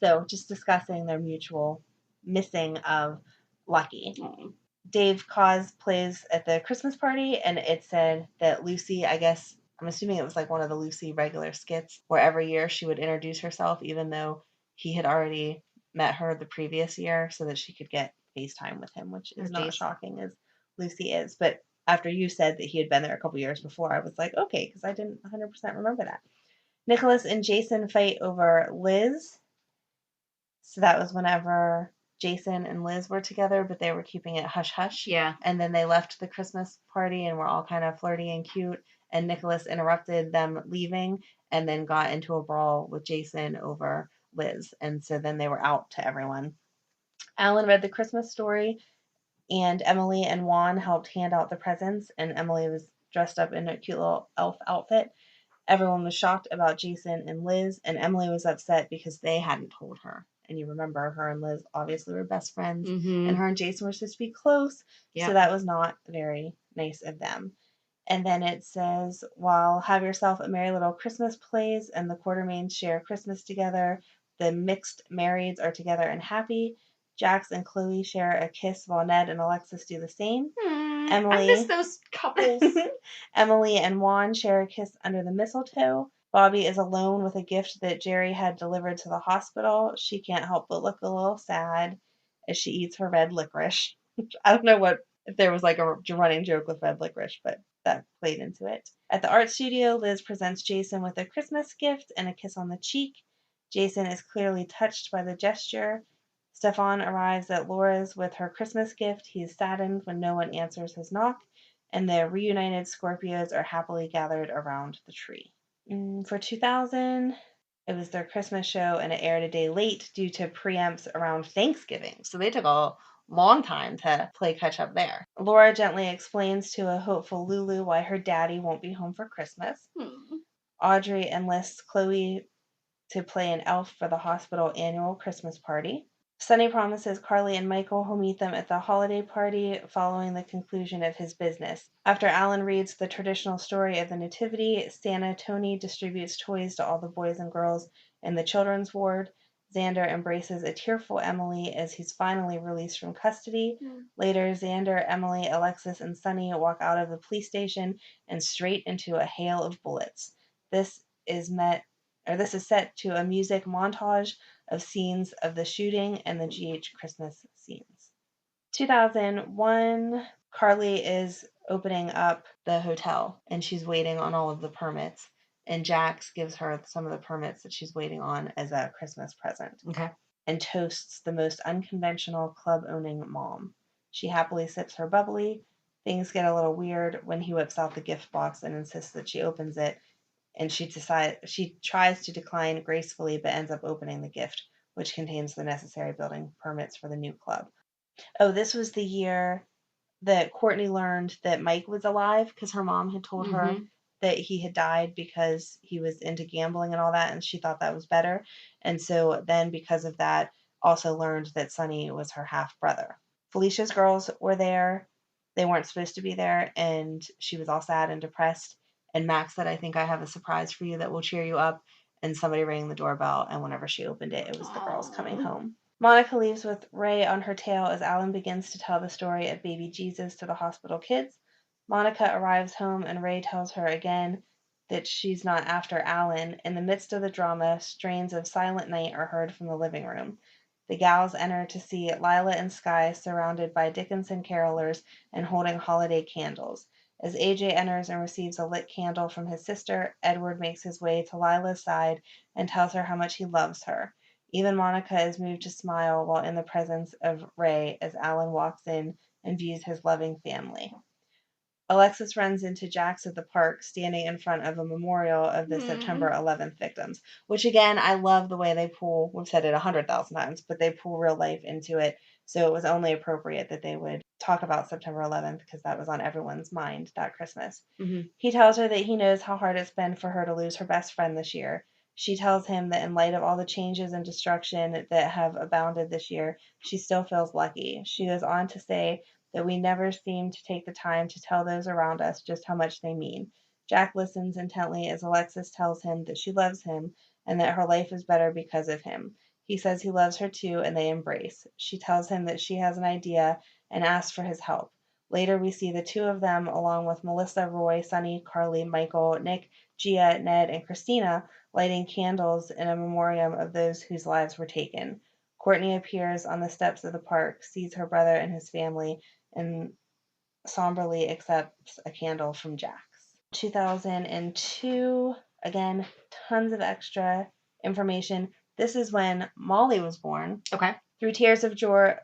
Speaker 1: So just discussing their mutual missing of Lucky.
Speaker 2: Mm.
Speaker 1: Dave Cause plays at the Christmas party, and it said that Lucy, I guess, I'm assuming it was like one of the Lucy regular skits, where every year she would introduce herself, even though he had already met her the previous year, so that she could get FaceTime with him, which is not shocking as Lucy is. But after you said that he had been there a couple years before, I was like, okay, because I didn't 100% remember that. Nicholas and Jason fight over Liz. So that was whenever Jason and Liz were together, but they were keeping it hush hush.
Speaker 2: Yeah.
Speaker 1: And then they left the Christmas party and were all kind of flirty and cute. And Nicholas interrupted them leaving and then got into a brawl with Jason over Liz. And so then they were out to everyone. Alan read the Christmas story, and Emily and Juan helped hand out the presents. And Emily was dressed up in a cute little elf outfit. Everyone was shocked about Jason and Liz, and Emily was upset because they hadn't told her. And you remember her and Liz obviously were best friends, and her and Jason were supposed to be close, so that was not very nice of them. And then it says, while Have Yourself a Merry Little Christmas plays and the Quartermains share Christmas together, the mixed marrieds are together and happy. Jax and Chloe share a kiss while Ned and Alexis do the same.
Speaker 2: Emily, I miss those couples.
Speaker 1: Emily and Juan share a kiss under the mistletoe. Bobby is alone with a gift that Jerry had delivered to the hospital. She can't help but look a little sad as she eats her red licorice. I don't know if there was like a running joke with red licorice, but that played into it. At the art studio, Liz presents Jason with a Christmas gift and a kiss on the cheek. Jason is clearly touched by the gesture. Stefan arrives at Laura's with her Christmas gift. He is saddened when no one answers his knock, and the reunited Scorpios are happily gathered around the tree. For 2000, it was their Christmas show, and it aired a day late due to preempts around Thanksgiving. So they took a long time to play catch up there. Laura gently explains to a hopeful Lulu why her daddy won't be home for Christmas. Audrey enlists Chloe to play an elf for the hospital annual Christmas party. Sonny promises Carly and Michael he'll meet them at the holiday party following the conclusion of his business. After Alan reads the traditional story of the Nativity, Santa Tony distributes toys to all the boys and girls in the children's ward. Xander embraces a tearful Emily as he's finally released from custody. Later, Xander, Emily, Alexis, and Sonny walk out of the police station and straight into a hail of bullets. This is set to a music montage of scenes of the shooting and the GH Christmas scenes. 2001, Carly is opening up the hotel and she's waiting on all of the permits. And Jax gives her some of the permits that she's waiting on as a Christmas present.
Speaker 2: Okay.
Speaker 1: And toasts the most unconventional club-owning mom. She happily sips her bubbly. Things get a little weird when he whips out the gift box and insists that she opens it. And she tries to decline gracefully, but ends up opening the gift, which contains the necessary building permits for the new club. Oh, this was the year that Courtney learned that Mike was alive because her mom had told her that he had died because he was into gambling and all that, and she thought that was better. And so then because of that, also learned that Sonny was her half-brother. Felicia's girls were there. They weren't supposed to be there, and she was all sad and depressed. And Max said, I think I have a surprise for you that will cheer you up. And somebody rang the doorbell, and whenever she opened it, it was the girls coming home. Monica leaves with Ray on her tail as Alan begins to tell the story of baby Jesus to the hospital kids. Monica arrives home, and Ray tells her again that she's not after Alan. In the midst of the drama, strains of Silent Night are heard from the living room. The gals enter to see Lila and Skye surrounded by Dickinson carolers and holding holiday candles. As AJ enters and receives a lit candle from his sister, Edward makes his way to Lila's side and tells her how much he loves her. Even Monica is moved to smile while in the presence of Ray as Alan walks in and views his loving family. Alexis runs into Jax at the park, standing in front of a memorial of the September 11th victims, which again, I love the way they pull, we've said it 100,000 times, but they pull real life into it. So it was only appropriate that they would talk about September 11th because that was on everyone's mind that Christmas. He tells her that he knows how hard it's been for her to lose her best friend this year. She tells him that in light of all the changes and destruction that have abounded this year, she still feels lucky. She goes on to say that we never seem to take the time to tell those around us just how much they mean. Jack listens intently as Alexis tells him that she loves him and that her life is better because of him. He says he loves her too, and they embrace. She tells him that she has an idea and asks for his help. Later, we see the two of them, along with Melissa, Roy, Sunny, Carly, Michael, Nick, Gia, Ned, and Christina, lighting candles in a memoriam of those whose lives were taken. Courtney appears on the steps of the park, sees her brother and his family, and somberly accepts a candle from Jax. 2002, again, tons of extra information. This is when Molly was born.
Speaker 2: Okay.
Speaker 1: Through tears of joy,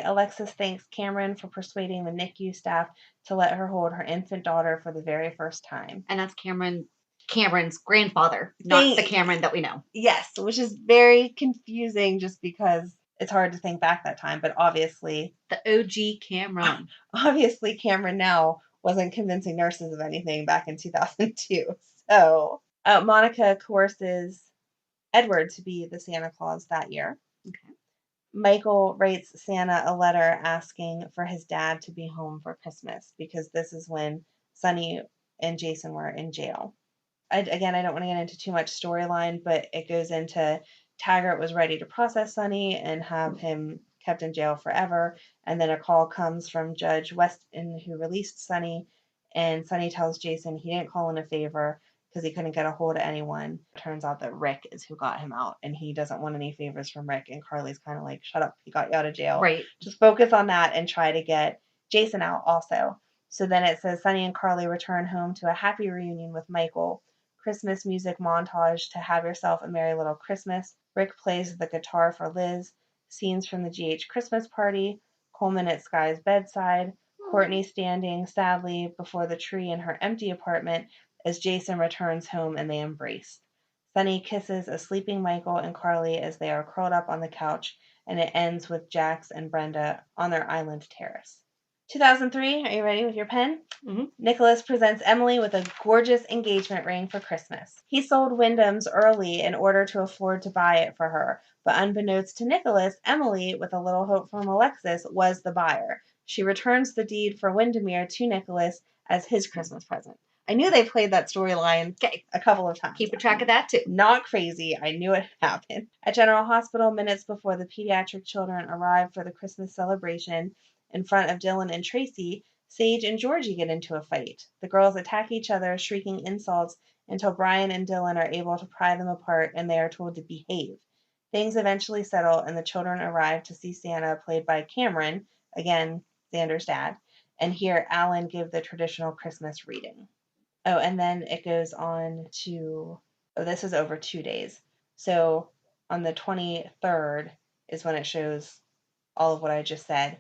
Speaker 1: Alexis thanks Cameron for persuading the NICU staff to let her hold her infant daughter for the very first time.
Speaker 2: And that's Cameron's grandfather, not the Cameron that we know.
Speaker 1: Yes, which is very confusing just because it's hard to think back that time, but obviously
Speaker 2: the OG Cameron.
Speaker 1: Obviously Cameron now wasn't convincing nurses of anything back in 2002. So Monica coerces Edward to be the Santa Claus that year.
Speaker 2: Okay.
Speaker 1: Michael writes Santa a letter asking for his dad to be home for Christmas because this is when Sunny and Jason were in jail. I don't want to get into too much storyline, but it goes into Taggart was ready to process Sunny and have him kept in jail forever. And then a call comes from Judge Weston, who released Sunny. And Sunny tells Jason he didn't call in a favor because he couldn't get a hold of anyone. It turns out that Rick is who got him out, and he doesn't want any favors from Rick. And Carly's kind of like, shut up, he got you out of jail.
Speaker 2: Right.
Speaker 1: Just focus on that and try to get Jason out also. So then it says Sunny and Carly return home to a happy reunion with Michael. Christmas music montage to Have Yourself a Merry Little Christmas. Rick plays the guitar for Liz. Scenes from the GH Christmas party. Coleman at Skye's bedside. Courtney standing sadly before the tree in her empty apartment as Jason returns home and they embrace. Sunny kisses a sleeping Michael and Carly as they are curled up on the couch, and it ends with Jax and Brenda on their island terrace. 2003, are you ready with your pen?
Speaker 2: Mm-hmm.
Speaker 1: Nicholas presents Emily with a gorgeous engagement ring for Christmas. He sold Wyndham's early in order to afford to buy it for her, but unbeknownst to Nicholas, Emily, with a little hope from Alexis, was the buyer. She returns the deed for Windermere to Nicholas as his Christmas present. I knew they played that storyline a couple of times.
Speaker 2: Keep a track of that too.
Speaker 1: Not crazy. I knew it happened. At General Hospital, minutes before the pediatric children arrive for the Christmas celebration, in front of Dylan and Tracy, Sage and Georgie get into a fight. The girls attack each other, shrieking insults until Brian and Dylan are able to pry them apart and they are told to behave. Things eventually settle and the children arrive to see Santa, played by Cameron, again, Xander's dad, and hear Alan give the traditional Christmas reading. Oh, and then it goes on to, this is over 2 days. So on the 23rd is when it shows all of what I just said.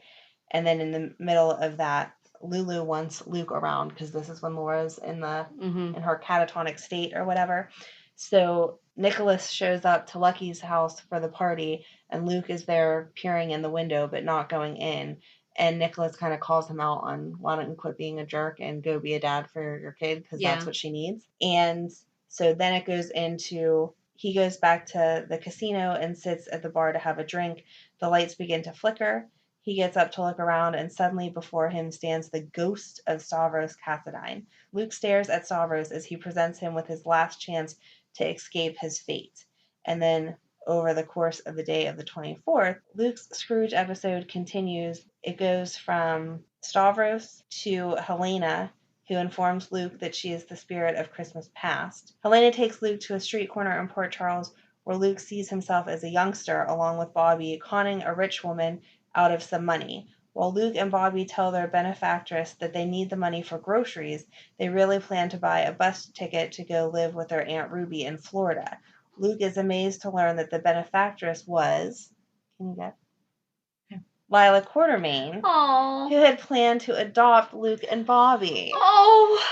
Speaker 1: And then in the middle of that, Lulu wants Luke around because this is when Laura's in her catatonic state or whatever. So Nicholas shows up to Lucky's house for the party, and Luke is there peering in the window but not going in. And Nicholas kind of calls him out on why don't you quit being a jerk and go be a dad for your kid because that's what she needs. And so then it goes into he goes back to the casino and sits at the bar to have a drink. The lights begin to flicker. He gets up to look around, and suddenly before him stands the ghost of Stavros Cassadine. Luke stares at Stavros as he presents him with his last chance to escape his fate. And then, over the course of the day of the 24th, Luke's Scrooge episode continues. It goes from Stavros to Helena, who informs Luke that she is the spirit of Christmas past. Helena takes Luke to a street corner in Port Charles where Luke sees himself as a youngster along with Bobby conning a rich woman out of some money. While Luke and Bobby tell their benefactress that they need the money for groceries, they really plan to buy a bus ticket to go live with their Aunt Ruby in Florida. Luke is amazed to learn that the benefactress was, can you guess? Lila Quartermain, who had planned to adopt Luke and Bobby.
Speaker 2: Oh.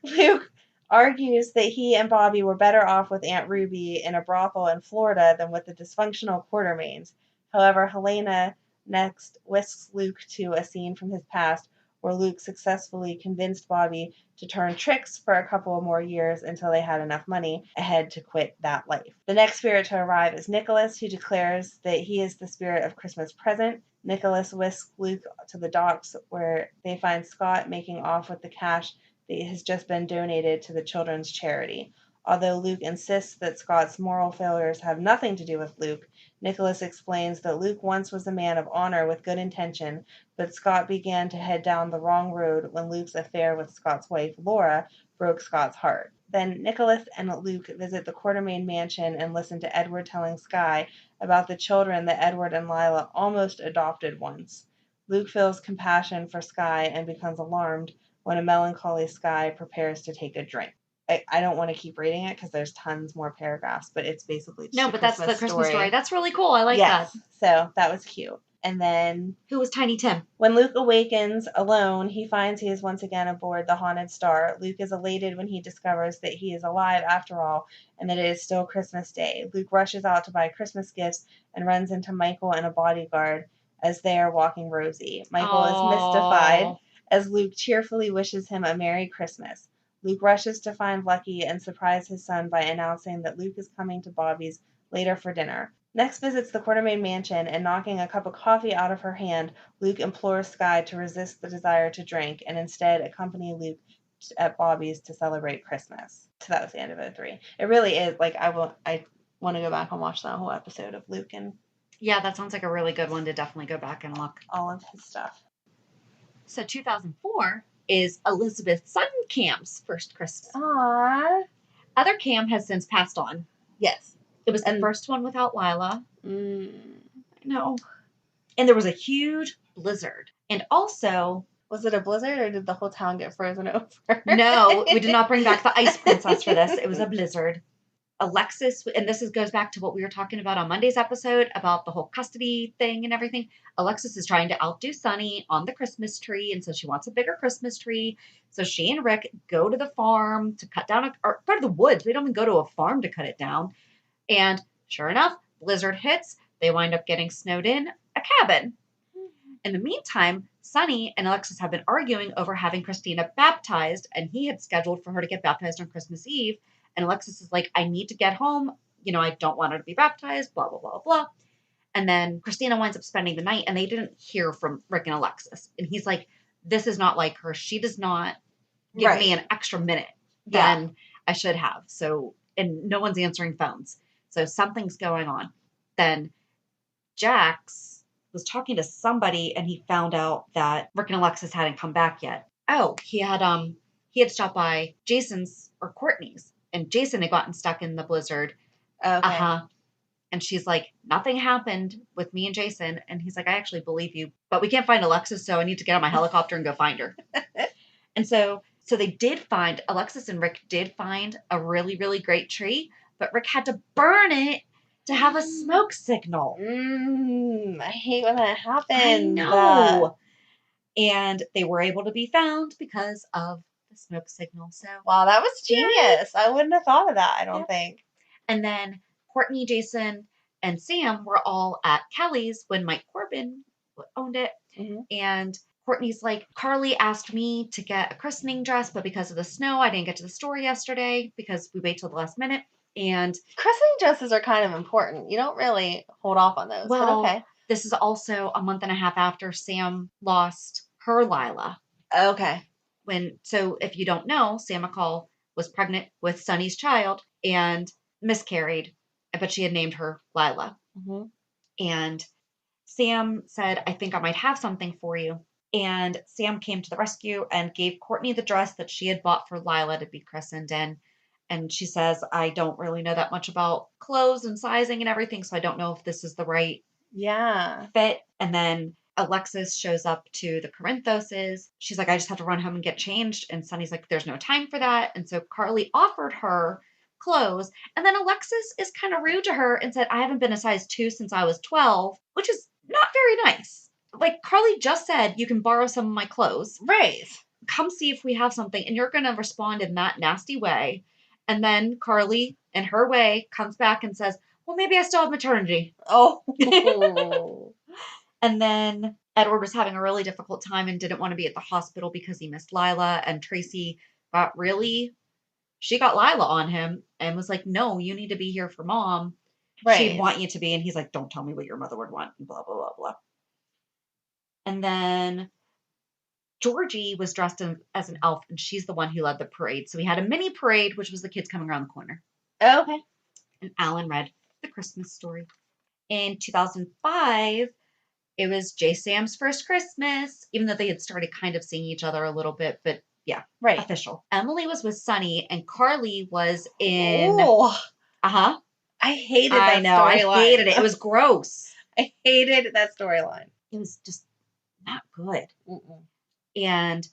Speaker 1: Luke argues that he and Bobby were better off with Aunt Ruby in a brothel in Florida than with the dysfunctional Quartermains. However, Helena next whisks Luke to a scene from his past where Luke successfully convinced Bobby to turn tricks for a couple more years until they had enough money ahead to quit that life. The next spirit to arrive is Nicholas, who declares that he is the spirit of Christmas present. Nicholas whisks Luke to the docks where they find Scott making off with the cash that has just been donated to the children's charity. Although Luke insists that Scott's moral failures have nothing to do with Luke, Nicholas explains that Luke once was a man of honor with good intention, but Scott began to head down the wrong road when Luke's affair with Scott's wife, Laura, broke Scott's heart. Then Nicholas and Luke visit the Quartermain mansion and listen to Edward telling Skye about the children that Edward and Lila almost adopted once. Luke feels compassion for Skye and becomes alarmed when a melancholy Skye prepares to take a drink. I don't want to keep reading it because there's tons more paragraphs, but it's basically just
Speaker 2: that's the Christmas story. That's really cool. I like that.
Speaker 1: So that was cute. And then,
Speaker 2: who was Tiny Tim?
Speaker 1: When Luke awakens alone, he finds he is once again aboard the Haunted Star. Luke is elated when he discovers that he is alive after all and that it is still Christmas Day. Luke rushes out to buy Christmas gifts and runs into Michael and a bodyguard as they are walking Rosie. Michael is mystified as Luke cheerfully wishes him a Merry Christmas. Luke rushes to find Lucky and surprise his son by announcing that Luke is coming to Bobby's later for dinner. Next visits the Quartermain mansion, and knocking a cup of coffee out of her hand, Luke implores Skye to resist the desire to drink and instead accompany Luke at Bobby's to celebrate Christmas. So that was the end of 03. It really is, like, I want to go back and watch that whole episode of Luke and...
Speaker 2: Yeah, that sounds like a really good one to definitely go back and look.
Speaker 1: All of his stuff.
Speaker 2: So 2004 is Elizabeth Suncamp's first Christmas.
Speaker 1: Aww.
Speaker 2: Other Cam has since passed on.
Speaker 1: Yes.
Speaker 2: It was the first one without Lila.
Speaker 1: I
Speaker 2: know. And there was a huge blizzard. And also...
Speaker 1: Was it a blizzard or did the whole town get frozen over?
Speaker 2: No, we did not bring back the Ice Princess for this. It was a blizzard. Alexis, and this goes back to what we were talking about on Monday's episode about the whole custody thing and everything. Alexis is trying to outdo Sunny on the Christmas tree, and so she wants a bigger Christmas tree. So she and Rick go to the farm to cut down, or go to the woods. They don't even go to a farm to cut it down. And sure enough, blizzard hits. They wind up getting snowed in a cabin. In the meantime, Sunny and Alexis have been arguing over having Christina baptized, and he had scheduled for her to get baptized on Christmas Eve. And Alexis is like, I need to get home. You know, I don't want her to be baptized, blah, blah, blah, blah. And then Christina winds up spending the night, and they didn't hear from Rick and Alexis. And he's like, this is not like her. She does not give me an extra minute than I should have. So, and no one's answering phones. So something's going on. Then Jax was talking to somebody, and he found out that Rick and Alexis hadn't come back yet. Oh, he had stopped by Jason's or Courtney's. And Jason had gotten stuck in the blizzard.
Speaker 1: Okay.
Speaker 2: And she's like, nothing happened with me and Jason. And he's like, I actually believe you. But we can't find Alexis, so I need to get on my helicopter and go find her. And so they did find, Alexis and Rick did find a really, really great tree. But Rick had to burn it to have a smoke signal.
Speaker 1: I hate when that happens.
Speaker 2: I know. And they were able to be found because of smoke signal. So
Speaker 1: wow, that was genius. I wouldn't have thought of that, I don't think.
Speaker 2: And then Courtney, Jason, and Sam were all at Kelly's when Mike Corbin owned it.
Speaker 1: Mm-hmm.
Speaker 2: And Courtney's like, Carly asked me to get a christening dress, but because of the snow, I didn't get to the store yesterday because we wait till the last minute. And
Speaker 1: christening dresses are kind of important. You don't really hold off on those.
Speaker 2: Well,
Speaker 1: but okay.
Speaker 2: This is also a month and a half after Sam lost her Lila.
Speaker 1: Okay.
Speaker 2: So if you don't know, Sam McCall was pregnant with Sunny's child and miscarried, but she had named her Lila.
Speaker 1: Mm-hmm.
Speaker 2: And Sam said, I think I might have something for you. And Sam came to the rescue and gave Courtney the dress that she had bought for Lila to be christened in. And she says, I don't really know that much about clothes and sizing and everything, so I don't know if this is the right fit. And then Alexis shows up to the Corinthoses. She's like, I just have to run home and get changed. And Sunny's like, there's no time for that. And so Carly offered her clothes. And then Alexis is kind of rude to her and said, I haven't been a size 2 since I was 12, which is not very nice. Like, Carly just said, you can borrow some of my clothes.
Speaker 1: Right.
Speaker 2: Come see if we have something. And you're going to respond in that nasty way. And then Carly, in her way, comes back and says, well, maybe I still have maternity.
Speaker 1: Oh.
Speaker 2: And then Edward was having a really difficult time and didn't want to be at the hospital because he missed Lila. And Tracy she got Lila on him and was like, no, you need to be here for Mom.
Speaker 1: Right.
Speaker 2: She'd want you to be. And he's like, don't tell me what your mother would want, and blah, blah, blah, blah. And then Georgie was dressed as an elf, and she's the one who led the parade. So we had a mini parade, which was the kids coming around the corner.
Speaker 1: Okay.
Speaker 2: And Alan read The Christmas Story. In 2005, it was Jay Sam's first Christmas, even though they had started kind of seeing each other a little bit, but yeah,
Speaker 1: right.
Speaker 2: Official. Emily was with Sunny, and Carly was in.
Speaker 1: Oh.
Speaker 2: Uh-huh.
Speaker 1: I hated that storyline.
Speaker 2: I hated it. It was gross.
Speaker 1: I hated that storyline.
Speaker 2: It was just not good.
Speaker 1: Mm-mm.
Speaker 2: And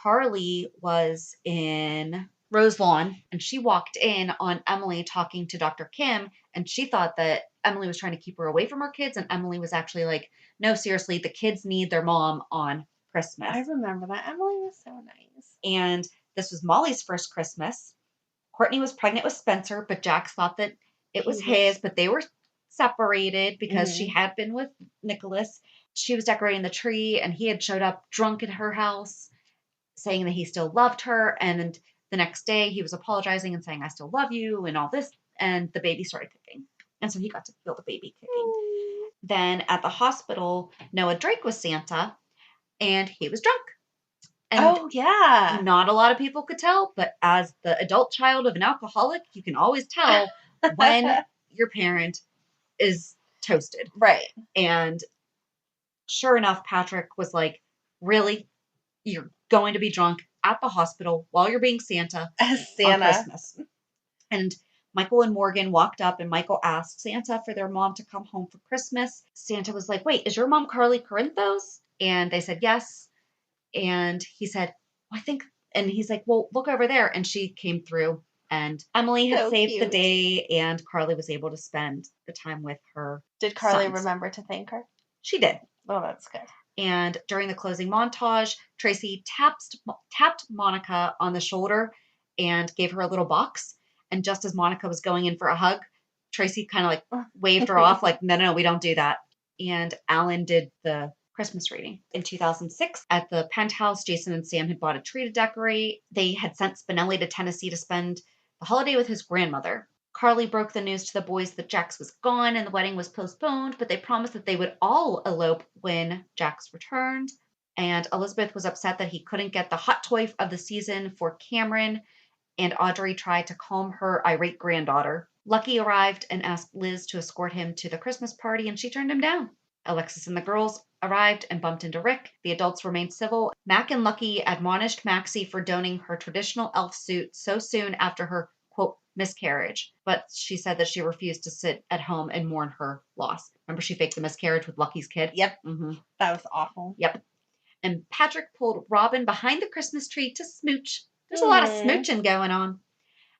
Speaker 2: Carly was in Rose Lawn, and she walked in on Emily talking to Dr. Kim, and she thought that Emily was trying to keep her away from her kids, and Emily was actually like, no, seriously, the kids need their mom on Christmas.
Speaker 1: I remember that. Emily was so nice.
Speaker 2: And this was Molly's first Christmas. Courtney was pregnant with Spencer, but Jax thought that it was his, but they were separated because she had been with Nicholas. She was decorating the tree, and he had showed up drunk at her house saying that he still loved her. And the next day he was apologizing and saying, I still love you and all this. And the baby started kicking. And so he got to feel the baby kicking. Then at the hospital, Noah Drake was Santa, and he was drunk. And not a lot of people could tell, but as the adult child of an alcoholic, you can always tell when your parent is toasted.
Speaker 1: Right.
Speaker 2: And sure enough, Patrick was like, really? You're going to be drunk at the hospital while you're being Santa
Speaker 1: as
Speaker 2: on Christmas? And Michael and Morgan walked up, and Michael asked Santa for their mom to come home for Christmas. Santa was like, wait, is your mom Curlyqgrl? And they said yes. And he said, I think, and he's like, well, look over there. And she came through, and Emily had saved the day, and Carly was able to spend the time with her.
Speaker 1: Did Carly remember to thank her?
Speaker 2: She did.
Speaker 1: Oh, that's good.
Speaker 2: And during the closing montage, Tracy tapped Monica on the shoulder and gave her a little box. And just as Monica was going in for a hug, Tracy kind of like waved her off, like, no, we don't do that. And Alan did the Christmas reading. In 2006, at the penthouse, Jason and Sam had bought a tree to decorate. They had sent Spinelli to Tennessee to spend the holiday with his grandmother. Carly broke the news to the boys that Jax was gone and the wedding was postponed, but they promised that they would all elope when Jax returned. And Elizabeth was upset that he couldn't get the hot toy of the season for Cameron, and Audrey tried to calm her irate granddaughter. Lucky arrived and asked Liz to escort him to the Christmas party, and she turned him down. Alexis and the girls arrived and bumped into Rick. The adults remained civil. Mac and Lucky admonished Maxie for donning her traditional elf suit so soon after her, quote, miscarriage, but she said that she refused to sit at home and mourn her loss. Remember, she faked the miscarriage with Lucky's kid?
Speaker 1: Yep. That was awful.
Speaker 2: Yep. And Patrick pulled Robin behind the Christmas tree to smooch. There's a lot of smooching going on.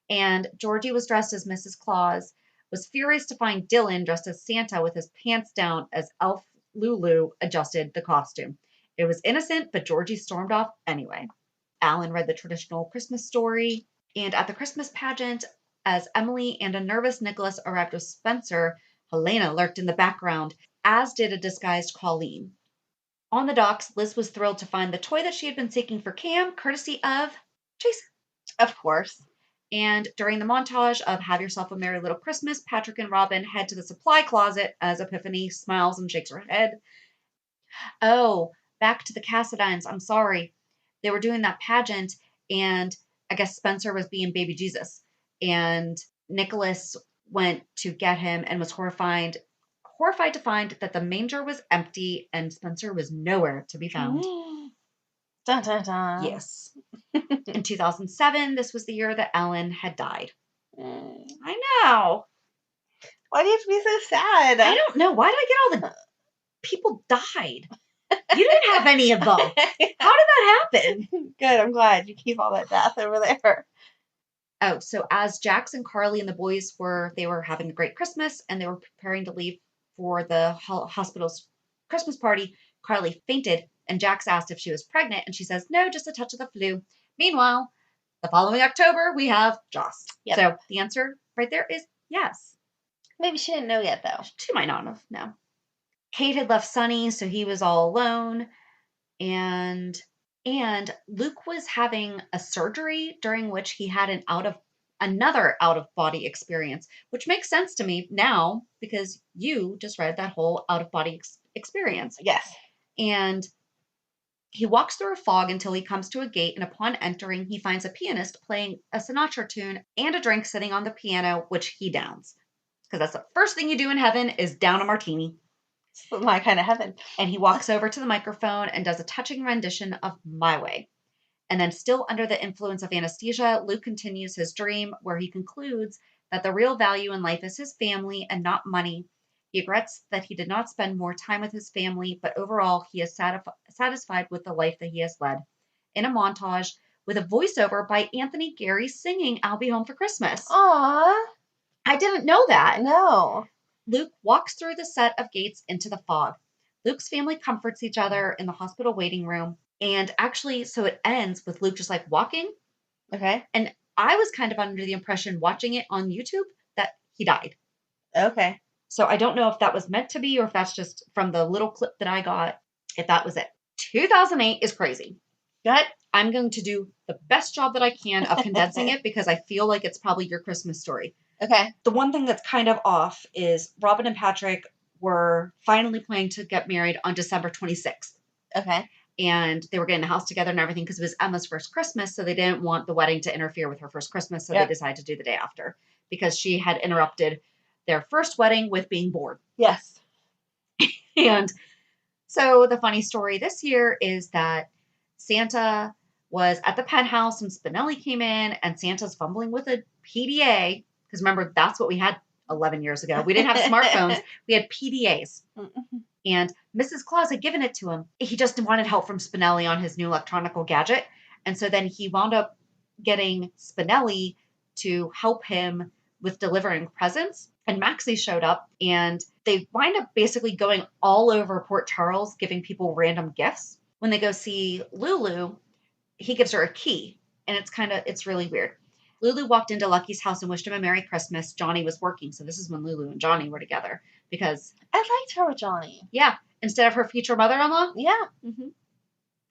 Speaker 2: And Georgie was dressed as Mrs. Claus, was furious to find Dylan dressed as Santa with his pants down as Elf Lulu adjusted the costume. It was innocent, but Georgie stormed off anyway. Alan read the traditional Christmas story, and at the Christmas pageant, as Emily and a nervous Nicholas arrived with Spencer, Helena lurked in the background, as did a disguised Colleen. On the docks, Liz was thrilled to find the toy that she had been seeking for Cam, courtesy of Jason.
Speaker 1: Of course.
Speaker 2: And during the montage of Have Yourself a Merry Little Christmas, Patrick and Robin head to the supply closet as Epiphany smiles and shakes her head. Oh, back to the Cassidines. I'm sorry. They were doing that pageant, and I guess Spencer was being baby Jesus. And Nicholas went to get him and was horrified to find that the manger was empty and Spencer was nowhere to be found.
Speaker 1: Dun, dun, dun.
Speaker 2: Yes. In 2007, this was the year that Ellen had died. I know.
Speaker 1: Why do you have to be so sad?
Speaker 2: I don't know. Why did I get all the people died? You didn't have any of them. How did that happen?
Speaker 1: Good. I'm glad you keep all that death over there.
Speaker 2: Oh, so as Jax and Carly and the boys were having a great Christmas and they were preparing to leave for the hospital's Christmas party, Carly fainted and Jax asked if she was pregnant and she says, no, just a touch of the flu. Meanwhile, the following October, we have Joss.
Speaker 1: Yep.
Speaker 2: So the answer right there is yes.
Speaker 1: Maybe she didn't know yet, though.
Speaker 2: She might not have, no. Kate had left Sonny, so he was all alone. And Luke was having a surgery during which he had another out of body experience, which makes sense to me now because you just read that whole out of body experience.
Speaker 1: Yes.
Speaker 2: And he walks through a fog until he comes to a gate, and upon entering, he finds a pianist playing a Sinatra tune and a drink sitting on the piano, which he downs. Because that's the first thing you do in heaven is down a martini.
Speaker 1: It's my kind of heaven.
Speaker 2: And he walks over to the microphone and does a touching rendition of My Way. And then, still under the influence of anesthesia, Luke continues his dream where he concludes that the real value in life is his family and not money. He regrets that he did not spend more time with his family, but overall, he is satisfied with the life that he has led. In a montage with a voiceover by Anthony Gary singing I'll Be Home for Christmas.
Speaker 1: Aww.
Speaker 2: I didn't know that.
Speaker 1: No.
Speaker 2: Luke walks through the set of gates into the fog. Luke's family comforts each other in the hospital waiting room. And actually, so it ends with Luke just like walking.
Speaker 1: Okay.
Speaker 2: And I was kind of under the impression watching it on YouTube that he died.
Speaker 1: Okay.
Speaker 2: So I don't know if that was meant to be or if that's just from the little clip that I got, if that was it. 2008 is crazy.
Speaker 1: Good.
Speaker 2: I'm going to do the best job that I can of condensing it because I feel like it's probably your Christmas story.
Speaker 1: Okay.
Speaker 2: The one thing that's kind of off is Robin and Patrick were finally planning to get married on December 26th.
Speaker 1: Okay.
Speaker 2: And they were getting the house together and everything because it was Emma's first Christmas. So they didn't want the wedding to interfere with her first Christmas. So They decided to do the day after because she had interrupted their first wedding with being bored.
Speaker 1: Yes.
Speaker 2: And so the funny story this year is that Santa was at the penthouse and Spinelli came in and Santa's fumbling with a PDA. Because remember, that's what we had 11 years ago. We didn't have smartphones. We had PDAs. And Mrs. Claus had given it to him. He just wanted help from Spinelli on his new electronical gadget. And so then he wound up getting Spinelli to help him with delivering presents. And Maxie showed up and they wind up basically going all over Port Charles, giving people random gifts. When they go see Lulu, he gives her a key. And it's really weird. Lulu walked into Lucky's house and wished him a Merry Christmas. Johnny was working. So this is when Lulu and Johnny were together because
Speaker 1: I liked her with Johnny.
Speaker 2: Yeah. Instead of her future mother-in-law.
Speaker 1: Yeah.
Speaker 2: Mm-hmm.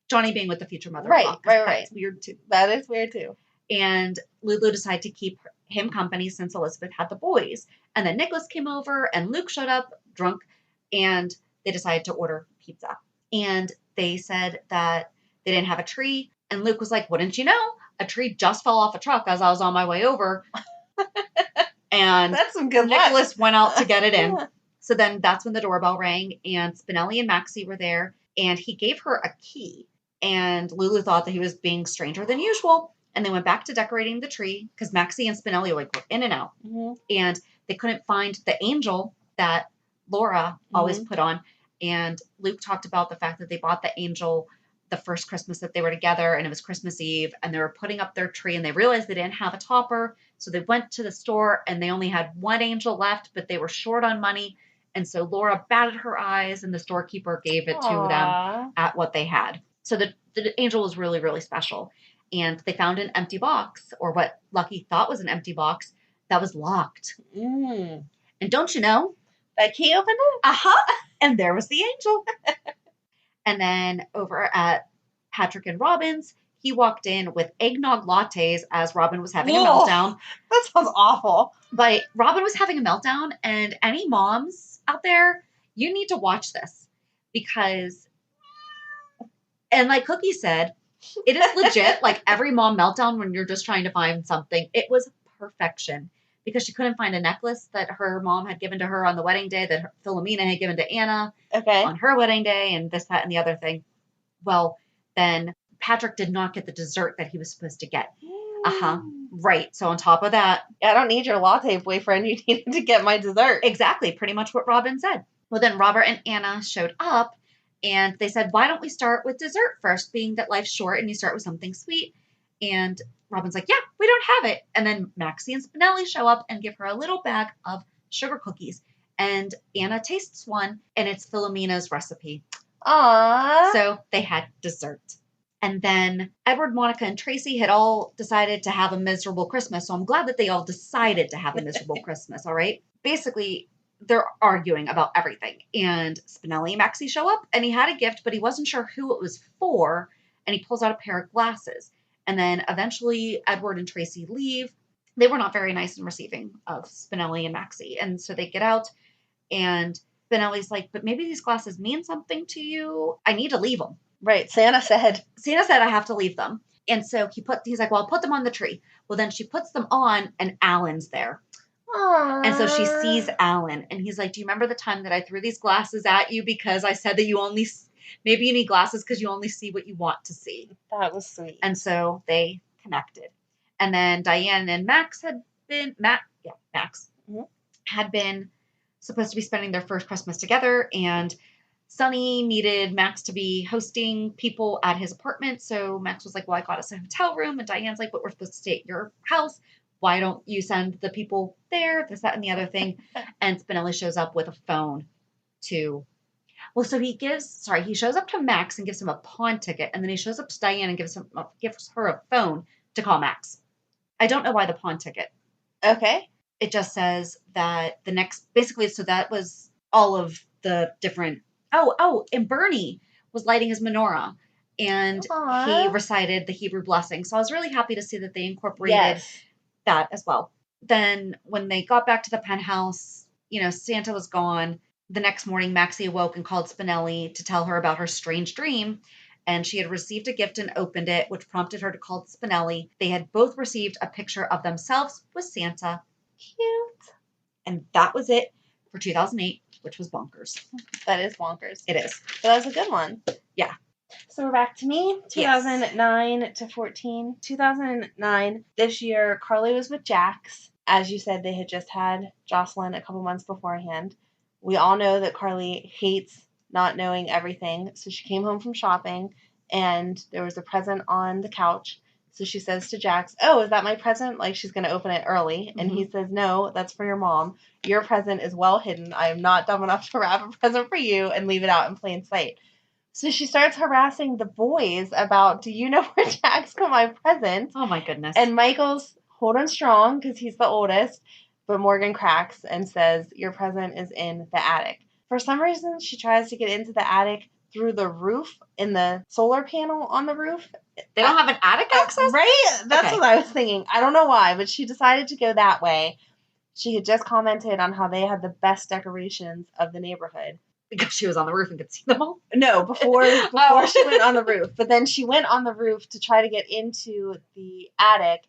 Speaker 2: Johnny being with the future mother-in-law.
Speaker 1: Right.
Speaker 2: That's weird too.
Speaker 1: That is weird too.
Speaker 2: And Lulu decided to keep him company since Elizabeth had the boys. And then Nicholas came over and Luke showed up drunk and they decided to order pizza. And they said that they didn't have a tree. And Luke was like, wouldn't you know? A tree just fell off a truck as I was on my way over. And
Speaker 1: that's some good
Speaker 2: Nicholas
Speaker 1: luck.
Speaker 2: went out to get it in. So then that's when the doorbell rang and Spinelli and Maxie were there and he gave her a key. And Lulu thought that he was being stranger than usual. And they went back to decorating the tree because Maxie and Spinelli were in and out. Mm-hmm. And they couldn't find the angel that Laura always put on. And Luke talked about the fact that they bought the angel the first Christmas that they were together and it was Christmas Eve and they were putting up their tree and they realized they didn't have a topper. So they went to the store and they only had one angel left, but they were short on money. And so Laura batted her eyes and the storekeeper gave it to them at what they had. So the angel was really, really special. And they found an empty box, or what Lucky thought was an empty box, that was locked. And don't you know?
Speaker 1: That key opened it?
Speaker 2: Uh-huh. And there was the angel. And then over at Patrick and Robin's, he walked in with eggnog lattes as Robin was having a meltdown.
Speaker 1: That sounds awful.
Speaker 2: But Robin was having a meltdown, and any moms out there, you need to watch this. Because, and like Cookie said, it is legit, like every mom meltdown when you're just trying to find something. It was perfection. Because she couldn't find a necklace that her mom had given to her on the wedding day that Philomena had given to Anna on her wedding day and this, that, and the other thing. Well, then Patrick did not get the dessert that he was supposed to get. Right. So on top of that,
Speaker 1: I don't need your latte, boyfriend. You needed to get my dessert.
Speaker 2: Exactly. Pretty much what Robin said. Well, then Robert and Anna showed up and they said, why don't we start with dessert first, being that life's short and you start with something sweet? And Robin's like, yeah, we don't have it. And then Maxie and Spinelli show up and give her a little bag of sugar cookies. And Anna tastes one and it's Philomena's recipe.
Speaker 1: Aww.
Speaker 2: So they had dessert. And then Edward, Monica, and Tracy had all decided to have a miserable Christmas. So I'm glad that they all decided to have a miserable Christmas, all right? Basically, they're arguing about everything. And Spinelli and Maxie show up, and he had a gift, but he wasn't sure who it was for. And he pulls out a pair of glasses. And then eventually, Edward and Tracy leave. They were not very nice in receiving of Spinelli and Maxie. And so they get out, and Spinelli's like, but maybe these glasses mean something to you. I need to leave them.
Speaker 1: Right. Santa said
Speaker 2: I have to leave them. And so he's like, well, I'll put them on the tree. Well, then she puts them on and Alan's there.
Speaker 1: Aww.
Speaker 2: And so she sees Alan and he's like, do you remember the time that I threw these glasses at you because I said that maybe you need glasses because you only see what you want to see.
Speaker 1: That was sweet.
Speaker 2: And so they connected. And then Diane and Max had been supposed to be spending their first Christmas together, and Sonny needed Max to be hosting people at his apartment. So Max was like, well, I got us a hotel room. And Diane's like, but we're supposed to stay at your house. Why don't you send the people there? This, that, and the other thing. And Spinelli shows up with a phone so he shows up to Max and gives him a pawn ticket. And then he shows up to Diane and gives her a phone to call Max. I don't know why the pawn ticket.
Speaker 1: Okay.
Speaker 2: It just says that so that was all of the different. And Bernie was lighting his menorah, and he recited the Hebrew blessing. So I was really happy to see that they incorporated that as well. Then when they got back to the penthouse, Santa was gone. The next morning, Maxie awoke and called Spinelli to tell her about her strange dream. And she had received a gift and opened it, which prompted her to call Spinelli. They had both received a picture of themselves with Santa.
Speaker 1: Cute.
Speaker 2: And that was it for 2008. Which was bonkers.
Speaker 1: That is bonkers.
Speaker 2: It is.
Speaker 1: But that was a good one.
Speaker 2: Yeah.
Speaker 1: So we're back to me. 2009 to 14. 2009, this year, Carly was with Jax. As you said, they had just had Jocelyn a couple months beforehand. We all know that Carly hates not knowing everything. So she came home from shopping, and there was a present on the couch. So she says to Jax, oh, is that my present? Like, she's going to open it early. And he says, no, that's for your mom. Your present is well hidden. I am not dumb enough to wrap a present for you and leave it out in plain sight. So she starts harassing the boys about, do you know where Jax got my present?
Speaker 2: Oh, my goodness.
Speaker 1: And Michael's holding strong because he's the oldest. But Morgan cracks and says, your present is in the attic. For some reason, she tries to get into the attic through the roof in the solar panel on the roof.
Speaker 2: They don't have an attic access?
Speaker 1: Right? That's what I was thinking. I don't know why, but she decided to go that way. She had just commented on how they had the best decorations of the neighborhood.
Speaker 2: Because she was on the roof and could see them all?
Speaker 1: No, before she went on the roof. But then she went on the roof to try to get into the attic,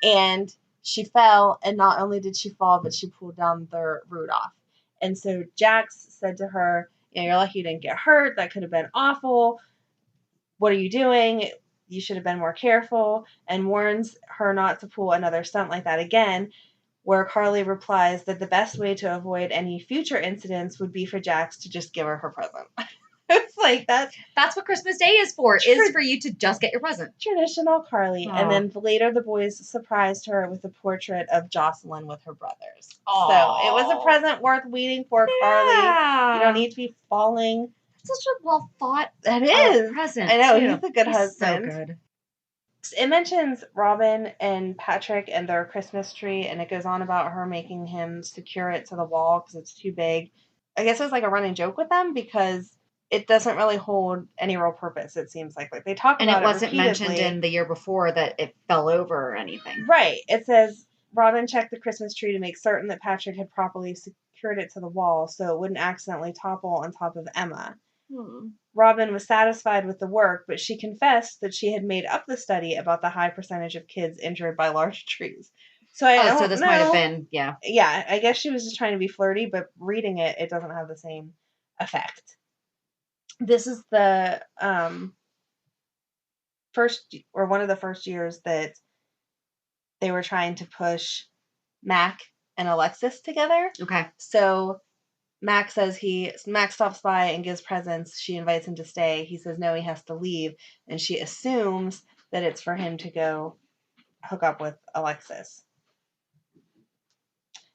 Speaker 1: and she fell, and not only did she fall, but she pulled down the roof off. And so Jax said to her, you're lucky you didn't get hurt. That could have been awful. What are you doing? You should have been more careful, and warns her not to pull another stunt like that again, where Carly replies that the best way to avoid any future incidents would be for Jax to just give her her present. It's like,
Speaker 2: that's what Christmas Day is for, is for you to just get your present.
Speaker 1: Traditional Carly. Aww. And then later the boys surprised her with a portrait of Jocelyn with her brothers. Aww. So it was a present worth waiting for, Carly. You don't need to be falling.
Speaker 2: Such a well thought present.
Speaker 1: I know, he's a good husband.
Speaker 2: So good.
Speaker 1: It mentions Robin and Patrick and their Christmas tree, and it goes on about her making him secure it to the wall because it's too big. I guess it was like a running joke with them because it doesn't really hold any real purpose, it seems like. Like they talk about it.
Speaker 2: And it wasn't mentioned in the year before that it fell over or anything.
Speaker 1: Right. It says Robin checked the Christmas tree to make certain that Patrick had properly secured it to the wall so it wouldn't accidentally topple on top of Emma. Robin was satisfied with the work, but she confessed that she had made up the study about the high percentage of kids injured by large trees. So
Speaker 2: so this might have been, yeah.
Speaker 1: Yeah, I guess she was just trying to be flirty, but reading it, it doesn't have the same effect. This is the one of the first years that they were trying to push Mac and Alexis together.
Speaker 2: Okay.
Speaker 1: So Mac stops by and gives presents. She invites him to stay. He says no, he has to leave, and she assumes that it's for him to go hook up with Alexis.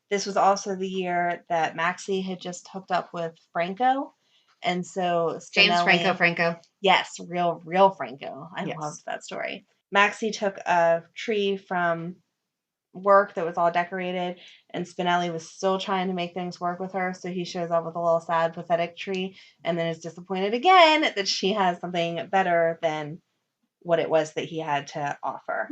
Speaker 1: This was also the year that Maxie had just hooked up with Franco, and so
Speaker 2: James Franco.
Speaker 1: Yes, real Franco. I loved that story. Maxie took a tree from work that was all decorated, and Spinelli was still trying to make things work with her, so he shows up with a little sad, pathetic tree, and then is disappointed again that she has something better than what it was that he had to offer.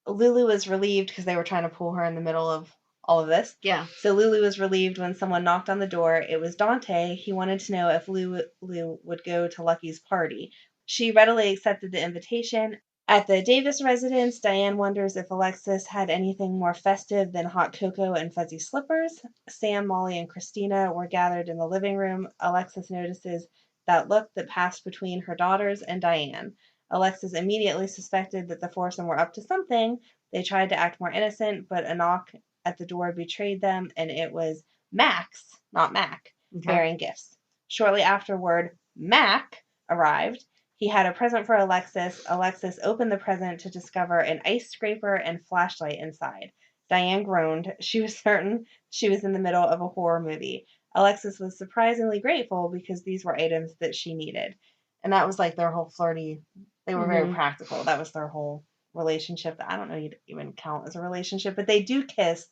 Speaker 1: Lulu was relieved because they were trying to pull her in the middle of all of this.
Speaker 2: Yeah.
Speaker 1: So Lulu was relieved when someone knocked on the door. It was Dante. He wanted to know if Lulu would go to Lucky's party. She readily accepted the invitation. At the Davis residence, Diane wonders if Alexis had anything more festive than hot cocoa and fuzzy slippers. Sam, Molly, and Christina were gathered in the living room. Alexis notices that look that passed between her daughters and Diane. Alexis immediately suspected that the foursome were up to something. They tried to act more innocent, but a knock at the door betrayed them, and it was Max, not Mac, bearing gifts. Shortly afterward, Mac arrived. He had a present for Alexis. Alexis opened the present to discover an ice scraper and flashlight inside. Diane groaned. She was certain she was in the middle of a horror movie. Alexis was surprisingly grateful because these were items that she needed. And that was like their whole flirty. They were very practical. That was their whole relationship. I don't know you'd even count as a relationship, but they do kiss.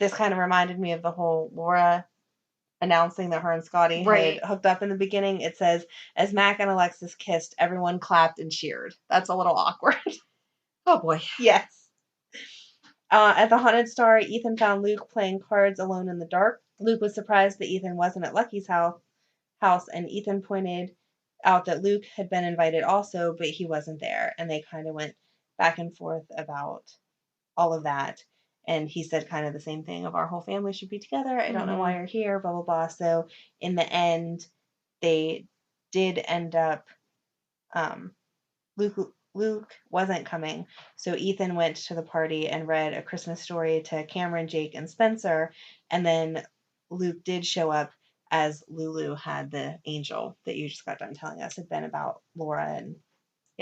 Speaker 1: This kind of reminded me of the whole Laura announcing that her and Scotty had hooked up in the beginning. It says, as Mac and Alexis kissed, everyone clapped and cheered. That's a little awkward.
Speaker 2: Oh boy.
Speaker 1: Yes. At the Haunted Star, Ethan found Luke playing cards alone in the dark. Luke was surprised that Ethan wasn't at Lucky's house, and Ethan pointed out that Luke had been invited also, but he wasn't there. And they kind of went back and forth about all of that. And he said kind of the same thing of our whole family should be together. I don't know why you're here, blah, blah, blah. So in the end, they did end up, Luke wasn't coming. So Ethan went to the party and read A Christmas Story to Cameron, Jake, and Spencer. And then Luke did show up as Lulu had the angel that you just got done telling us had been about Laura and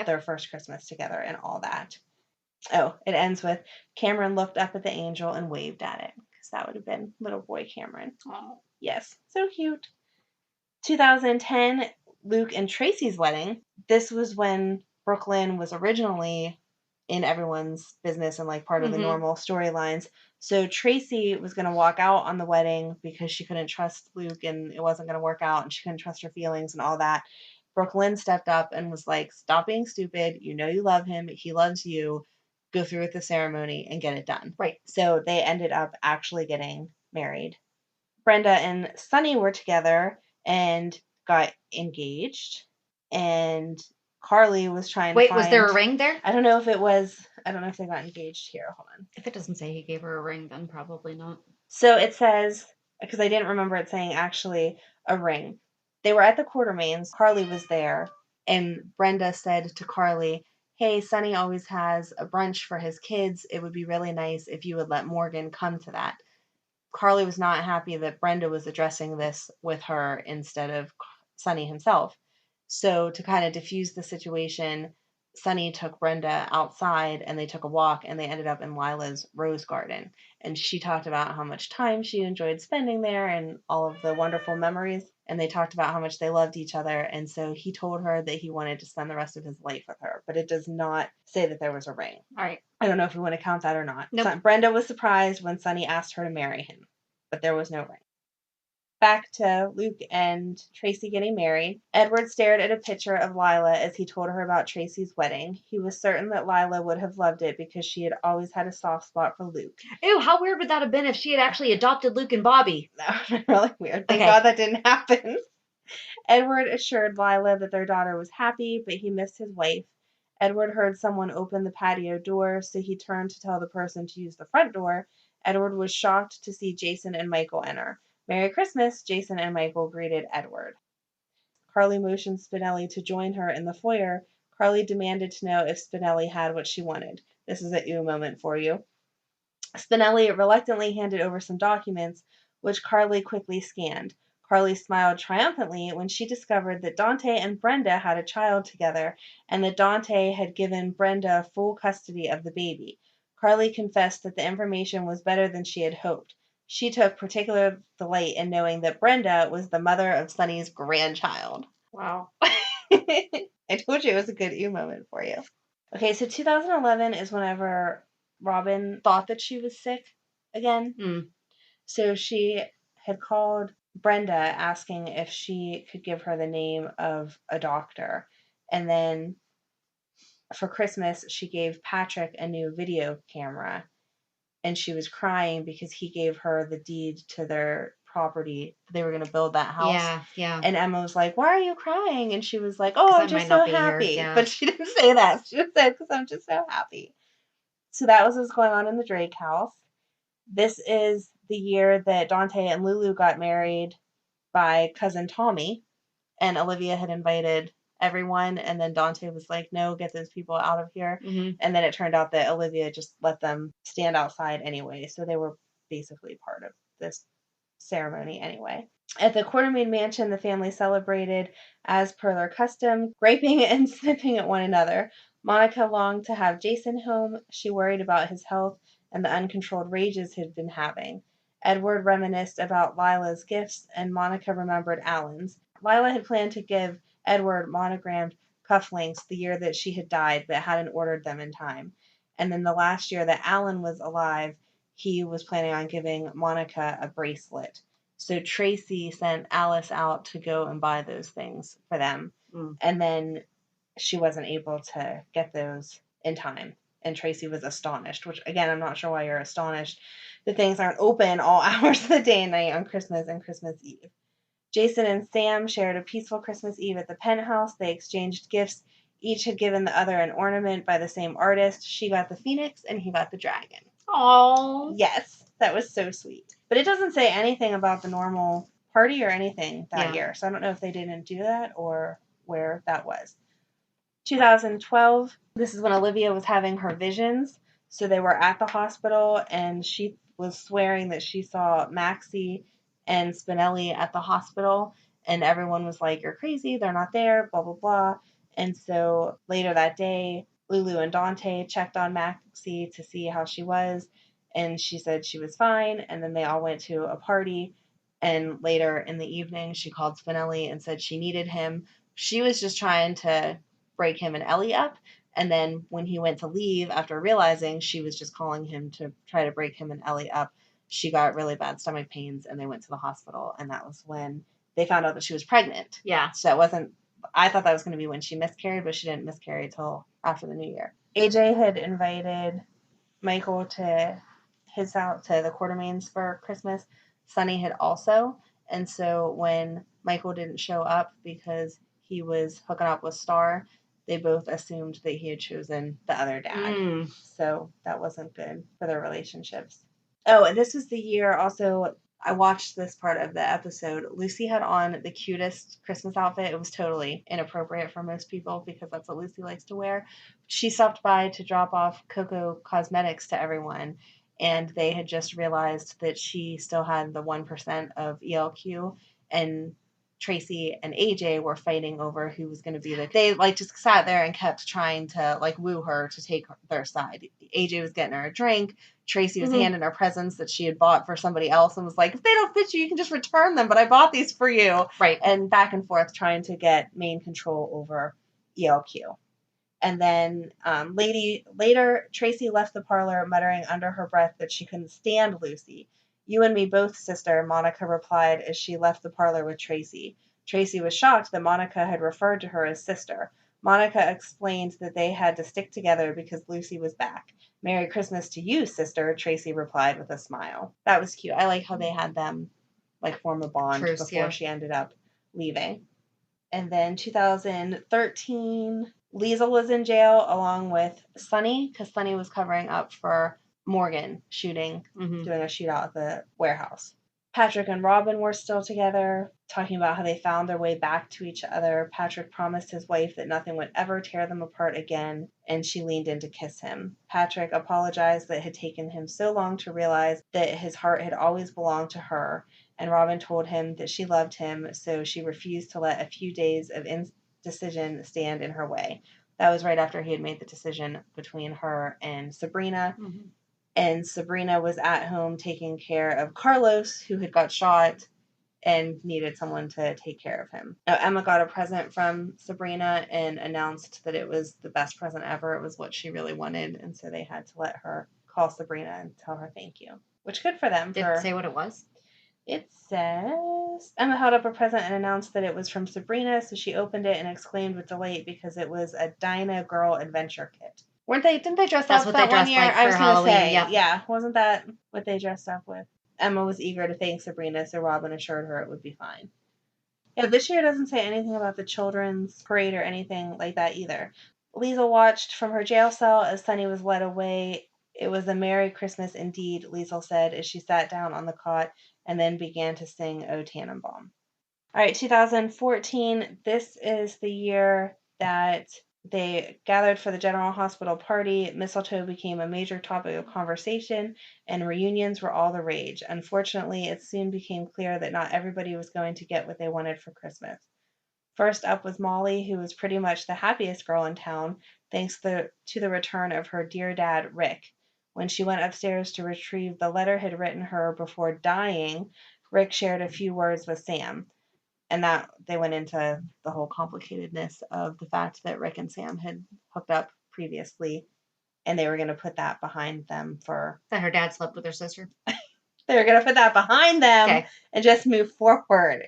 Speaker 1: their first Christmas together and all that. Oh, it ends with Cameron looked up at the angel and waved at it, because that would have been little boy Cameron. Oh. Yes, so cute. 2010, Luke and Tracy's wedding. This was when Brooklyn was originally in everyone's business and like part of the normal storylines. So Tracy was going to walk out on the wedding because she couldn't trust Luke and it wasn't going to work out and she couldn't trust her feelings and all that. Brooklyn stepped up and was like, stop being stupid. You know you love him. He loves you. Go through with the ceremony and get it done.
Speaker 2: Right.
Speaker 1: So they ended up actually getting married. Brenda and Sunny were together and got engaged. And Carly was trying to find...
Speaker 2: was there a ring there?
Speaker 1: I don't know if they got engaged here. Hold on.
Speaker 2: If it doesn't say he gave her a ring, then probably not.
Speaker 1: So it says, because I didn't remember it saying actually a ring. They were at the Quartermains. Carly was there. And Brenda said to Carly, hey, Sunny always has a brunch for his kids. It would be really nice if you would let Morgan come to that. Carly was not happy that Brenda was addressing this with her instead of Sunny himself. So to kind of diffuse the situation, Sunny took Brenda outside and they took a walk and they ended up in Lila's rose garden. And she talked about how much time she enjoyed spending there and all of the wonderful memories. And they talked about how much they loved each other. And so he told her that he wanted to spend the rest of his life with her. But it does not say that there was a ring.
Speaker 2: All right.
Speaker 1: I don't know if we want to count that or not.
Speaker 2: Nope.
Speaker 1: Brenda was surprised when Sunny asked her to marry him. But there was no ring. Back to Luke and Tracy getting married. Edward stared at a picture of Lila as he told her about Tracy's wedding. He was certain that Lila would have loved it because she had always had a soft spot for Luke.
Speaker 2: Ew, how weird would that have been if she had actually adopted Luke and Bobby?
Speaker 1: That would have been really weird. Thank God that didn't happen. Edward assured Lila that their daughter was happy, but he missed his wife. Edward heard someone open the patio door, so he turned to tell the person to use the front door. Edward was shocked to see Jason and Michael enter. Merry Christmas, Jason and Michael greeted Edward. Carly motioned Spinelli to join her in the foyer. Carly demanded to know if Spinelli had what she wanted. This is a ooh moment for you. Spinelli reluctantly handed over some documents, which Carly quickly scanned. Carly smiled triumphantly when she discovered that Dante and Brenda had a child together, and that Dante had given Brenda full custody of the baby. Carly confessed that the information was better than she had hoped. She took particular delight in knowing that Brenda was the mother of Sonny's grandchild.
Speaker 2: Wow.
Speaker 1: I told you it was a good ew moment for you. Okay, so 2011 is whenever Robin thought that she was sick again.
Speaker 2: Mm.
Speaker 1: So she had called Brenda asking if she could give her the name of a doctor. And then for Christmas, she gave Patrick a new video camera. And she was crying because he gave her the deed to their property. They were going to build that house.
Speaker 2: Yeah, yeah.
Speaker 1: And Emma was like, "Why are you crying?" And she was like, "Oh,
Speaker 2: 'Cause
Speaker 1: I'm
Speaker 2: I
Speaker 1: just
Speaker 2: might not
Speaker 1: so
Speaker 2: be here,
Speaker 1: happy."
Speaker 2: yeah.
Speaker 1: But she didn't say that. She just said, "Because I'm just so happy." So that was what's going on in the Drake house. This is the year that Dante and Lulu got married by cousin Tommy. And Olivia had invited everyone. And then Dante was like, "No, get those people out of here."
Speaker 2: Mm-hmm.
Speaker 1: And then it turned out that Olivia just let them stand outside anyway. So they were basically part of this ceremony anyway. At the Quartermain mansion, the family celebrated as per their custom, griping and snipping at one another. Monica longed to have Jason home. She worried about his health and the uncontrolled rages he'd been having. Edward reminisced about Lila's gifts, and Monica remembered Alan's. Lila had planned to give Edward monogrammed cufflinks the year that she had died, but hadn't ordered them in time. And then the last year that Alan was alive, he was planning on giving Monica a bracelet. So Tracy sent Alice out to go and buy those things for them. And then she wasn't able to get those in time. And Tracy was astonished, which, again, I'm not sure why you're astonished that things aren't open all hours of the day and night on Christmas and Christmas Eve. Jason and Sam shared a peaceful Christmas Eve at the penthouse. They exchanged gifts. Each had given the other an ornament by the same artist. She got the phoenix and he got the dragon.
Speaker 2: Aww.
Speaker 1: Yes, that was so sweet. But it doesn't say anything about the normal party or anything that year. So I don't know if they didn't do that or where that was. 2012, this is when Olivia was having her visions. So they were at the hospital and she was swearing that she saw Maxie and Spinelli at the hospital. And everyone was like, "You're crazy. They're not there, blah, blah, blah." And so later that day, Lulu and Dante checked on Maxie to see how she was. And she said she was fine. And then they all went to a party. And later in the evening, she called Spinelli and said she needed him. She was just trying to break him and Ellie up. And then when he went to leave, after realizing she was just calling him to try to break him and Ellie up, she got really bad stomach pains and they went to the hospital. And that was when they found out that she was pregnant.
Speaker 2: Yeah.
Speaker 1: So it wasn't, I thought that was going to be when she miscarried, but she didn't miscarry until after the new year. AJ had invited Michael to his house, to the Quartermains for Christmas. Sonny had also. And so when Michael didn't show up because he was hooking up with Star, they both assumed that he had chosen the other dad. So that wasn't good for their relationships. Oh, and this was the year also, I watched this part of the episode. Lucy had on the cutest Christmas outfit. It was totally inappropriate for most people because that's what Lucy likes to wear. She stopped by to drop off Coco Cosmetics to everyone, and they had just realized that she still had the 1% of ELQ, and Tracy and AJ were fighting over who was going to be they just sat there and kept trying to woo her to take their side. AJ was getting her a drink. Tracy was handing her presents that she had bought for somebody else and was like, "If they don't fit you, you can just return them, but I bought these for you."
Speaker 2: Right.
Speaker 1: And back and forth trying to get main control over ELQ. And then later, Tracy left the parlor muttering under her breath that she couldn't stand Lucy. "You and me both, sister," Monica replied as she left the parlor with Tracy. Tracy was shocked that Monica had referred to her as sister. Monica explained that they had to stick together because Lucy was back. "Merry Christmas to you, sister," Tracy replied with a smile. That was cute. I like how they had them form a bond before she ended up leaving. And then 2013, Liesl was in jail along with Sonny because Sonny was covering up for Morgan doing a shootout at the warehouse. Patrick and Robin were still together, talking about how they found their way back to each other. Patrick promised his wife that nothing would ever tear them apart again, and she leaned in to kiss him. Patrick apologized that it had taken him so long to realize that his heart had always belonged to her, and Robin told him that she loved him, so she refused to let a few days of indecision stand in her way. That was right after he had made the decision between her and Sabrina.
Speaker 2: Mm-hmm.
Speaker 1: And Sabrina was at home taking care of Carlos, who had got shot and needed someone to take care of him. Now, Emma got a present from Sabrina and announced that it was the best present ever. It was what she really wanted, and so they had to let her call Sabrina and tell her thank you, which good for them.
Speaker 2: Did it say what it was?
Speaker 1: It says, Emma held up a present and announced that it was from Sabrina, so she opened it and exclaimed with delight because it was a Curlyqgrl adventure kit. Didn't they dress
Speaker 2: That's
Speaker 1: up
Speaker 2: what
Speaker 1: that
Speaker 2: they dressed
Speaker 1: one year?
Speaker 2: like
Speaker 1: I was
Speaker 2: for
Speaker 1: going to
Speaker 2: Halloween,
Speaker 1: say,
Speaker 2: yep.
Speaker 1: yeah, wasn't that what they dressed up with? Emma was eager to thank Sabrina, so Robin assured her it would be fine. Yeah, this year doesn't say anything about the children's parade or anything like that either. Liesl watched from her jail cell as Sunny was led away. It was a Merry Christmas indeed, Liesl said as she sat down on the cot and then began to sing O Tannenbaum. All right, 2014, this is the year that they gathered for the General Hospital party. Mistletoe became a major topic of conversation, and reunions were all the rage. Unfortunately, it soon became clear that not everybody was going to get what they wanted for Christmas. First up was Molly, who was pretty much the happiest girl in town, thanks to the return of her dear dad, Rick. When she went upstairs to retrieve the letter he'd written her before dying, Rick shared a few words with Sam. And that they went into the whole complicatedness of the fact that Rick and Sam had hooked up previously, and they were going to put that behind them
Speaker 2: that her dad slept with her sister.
Speaker 1: They were going to put that behind them and just move forward.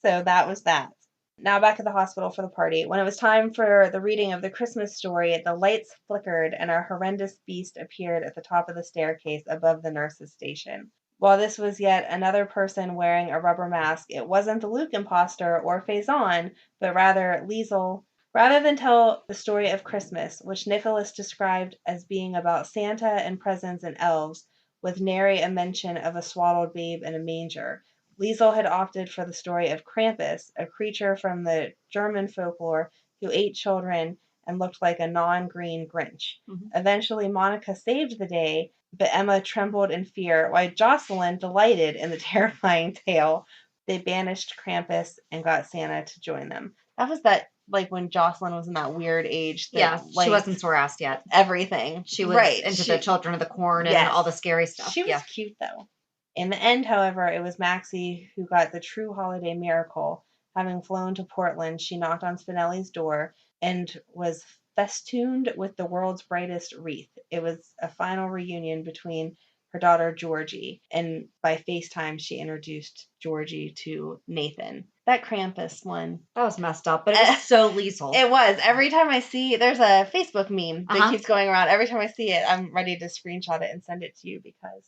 Speaker 1: So that was that. Now back at the hospital for the party. When it was time for the reading of the Christmas story, the lights flickered and a horrendous beast appeared at the top of the staircase above the nurse's station. While this was yet another person wearing a rubber mask, it wasn't the Luke imposter or Faison, but rather Liesl. Rather than tell the story of Christmas, which Nicholas described as being about Santa and presents and elves, with nary a mention of a swaddled babe in a manger, Liesl had opted for the story of Krampus, a creature from the German folklore who ate children and looked like a non-green Grinch.
Speaker 2: Mm-hmm.
Speaker 1: Eventually, Monica saved the day, but Emma trembled in fear, while Jocelyn delighted in the terrifying tale. They banished Krampus and got Santa to join them. That was that, like, when Jocelyn was in that weird age. That,
Speaker 2: she wasn't sore-assed yet.
Speaker 1: Everything.
Speaker 2: She was into the Children of the Corn and all the scary stuff.
Speaker 1: She was cute, though. In the end, however, it was Maxie who got the true holiday miracle. Having flown to Portland, she knocked on Spinelli's door and was festooned with the world's brightest wreath. It was a final reunion between her daughter Georgie, and by FaceTime she introduced Georgie to Nathan. That Krampus one.
Speaker 2: That was messed up, but it was so Liesl.
Speaker 1: It was. Every time I see, there's a Facebook meme that keeps going around. Every time I see it, I'm ready to screenshot it and send it to you because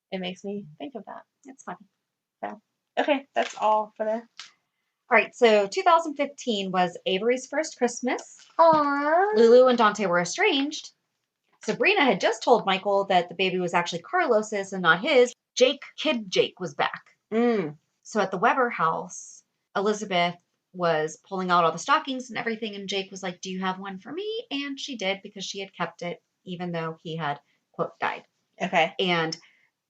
Speaker 1: it makes me think of that.
Speaker 2: It's funny.
Speaker 1: So, okay, that's all for the...
Speaker 2: All right, so 2015 was Avery's first Christmas.
Speaker 1: Aww.
Speaker 2: Lulu and Dante were estranged. Sabrina had just told Michael that the baby was actually Carlos's and not his. Kid Jake was back. So at the Weber house, Elizabeth was pulling out all the stockings and everything, and Jake was like, "Do you have one for me?" And she did, because she had kept it, even though he had, quote, died.
Speaker 1: Okay.
Speaker 2: And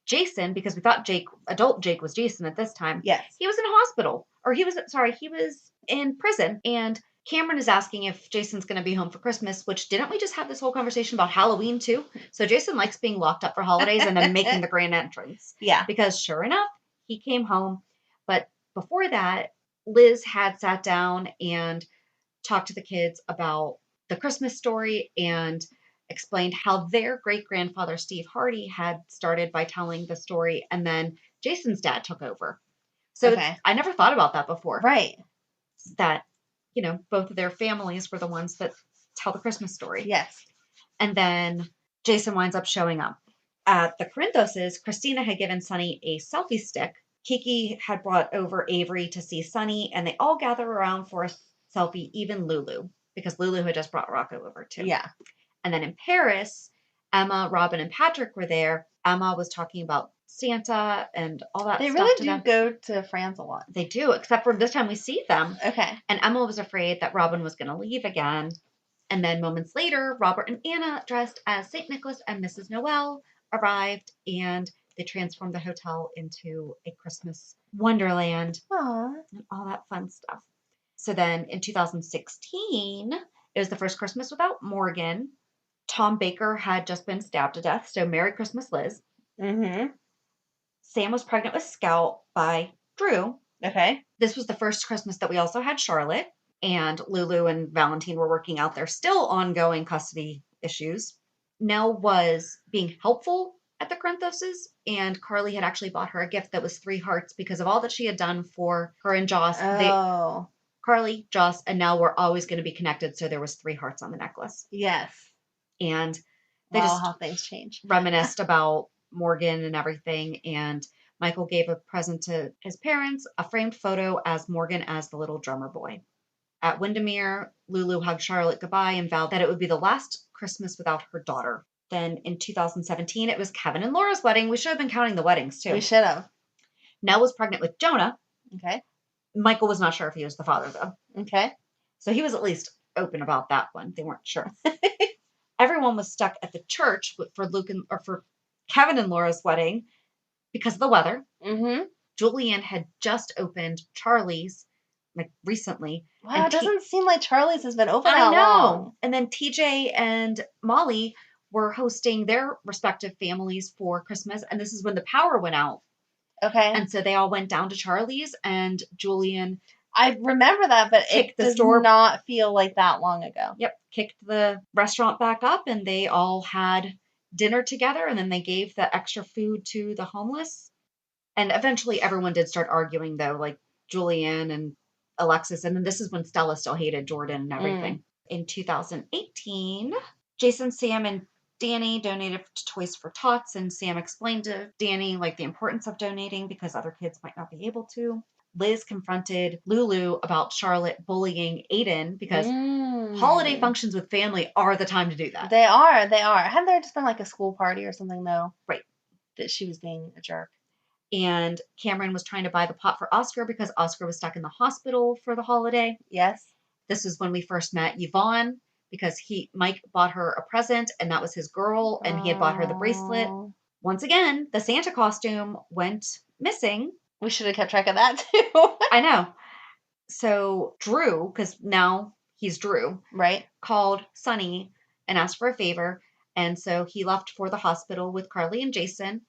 Speaker 2: Jason, because we thought adult Jake was Jason at this time.
Speaker 1: Yes.
Speaker 2: He was in hospital, or he was in prison. And Cameron is asking if Jason's going to be home for Christmas, which didn't we just have this whole conversation about Halloween too? So Jason likes being locked up for holidays and then making the grand entrance.
Speaker 1: Yeah.
Speaker 2: Because sure enough, he came home. But before that, Liz had sat down and talked to the kids about the Christmas story and explained how their great-grandfather Steve Hardy had started by telling the story, and then Jason's dad took over. So I never thought about that before.
Speaker 1: Right.
Speaker 2: That, both of their families were the ones that tell the Christmas story.
Speaker 1: Yes.
Speaker 2: And then Jason winds up showing up. At the Corinthoses, Christina had given Sunny a selfie stick. Kiki had brought over Avery to see Sunny, and they all gather around for a selfie, even Lulu, because Lulu had just brought Rocco over too.
Speaker 1: Yeah.
Speaker 2: And then in Paris, Emma, Robin, and Patrick were there. Emma was talking about Santa and all that
Speaker 1: They
Speaker 2: stuff
Speaker 1: really
Speaker 2: to
Speaker 1: do
Speaker 2: them.
Speaker 1: go to France a lot.
Speaker 2: They do, except for this time we see them.
Speaker 1: Okay.
Speaker 2: And Emma was afraid that Robin was going to leave again. And then moments later, Robert and Anna, dressed as St. Nicholas and Mrs. Noel, arrived, and they transformed the hotel into a Christmas wonderland.
Speaker 1: Aww.
Speaker 2: And all that fun stuff. So then in 2016, it was the first Christmas without Morgan. Tom Baker had just been stabbed to death, so Merry Christmas, Liz.
Speaker 1: Mm-hmm.
Speaker 2: Sam was pregnant with Scout by Drew.
Speaker 1: Okay.
Speaker 2: This was the first Christmas that we also had Charlotte, and Lulu and Valentine were working out their still ongoing custody issues. Nell was being helpful at the Crenthoses, and Carly had actually bought her a gift that was 3 hearts because of all that she had done for her and Joss.
Speaker 1: Oh.
Speaker 2: Carly, Joss, and Nell were always going to be connected, so there was 3 hearts on the necklace.
Speaker 1: Yes.
Speaker 2: And they
Speaker 1: Wow,
Speaker 2: just
Speaker 1: how things change.
Speaker 2: reminisced about Morgan and everything, and Michael gave a present to his parents, a framed photo as Morgan as the little drummer boy. At Windermere, Lulu hugged Charlotte goodbye and vowed that it would be the last Christmas without her daughter. Then in 2017, it was Kevin and Laura's wedding. We should have been counting the weddings, too.
Speaker 1: We should have.
Speaker 2: Nell was pregnant with Jonah.
Speaker 1: Okay.
Speaker 2: Michael was not sure if he was the father, though.
Speaker 1: Okay.
Speaker 2: So he was at least open about that one. They weren't sure. Everyone was stuck at the church for Kevin and Laura's wedding because of the weather.
Speaker 1: Mm-hmm.
Speaker 2: Julian had just opened Charlie's recently.
Speaker 1: Wow, it doesn't seem like Charlie's has been open that
Speaker 2: I know.
Speaker 1: long.
Speaker 2: And then TJ and Molly were hosting their respective families for Christmas, and this is when the power went out.
Speaker 1: Okay.
Speaker 2: And so they all went down to Charlie's, and Julian...
Speaker 1: I remember that, but it does not feel like that long ago.
Speaker 2: Yep. Kicked the restaurant back up, and they all had dinner together, and then they gave the extra food to the homeless. And eventually everyone did start arguing, though, like Julian and Alexis. And then this is when Stella still hated Jordan and everything. In 2018, Jason, Sam, and Danny donated Toys for Tots, and Sam explained to Danny the importance of donating because other kids might not be able to. Liz confronted Lulu about Charlotte bullying Aiden because holiday functions with family are the time to do that.
Speaker 1: They are. Hadn't there just been a school party or something, though?
Speaker 2: Right.
Speaker 1: That she was being a jerk.
Speaker 2: And Cameron was trying to buy the pot for Oscar because Oscar was stuck in the hospital for the holiday.
Speaker 1: Yes.
Speaker 2: This was when we first met Yvonne because Mike bought her a present, and that was his girl, and he had bought her the bracelet. Once again, the Santa costume went missing.
Speaker 1: We should have kept track of that, too.
Speaker 2: I know. So Drew, because now he's Drew,
Speaker 1: right,
Speaker 2: called Sonny and asked for a favor. And so he left for the hospital with Carly and Jason.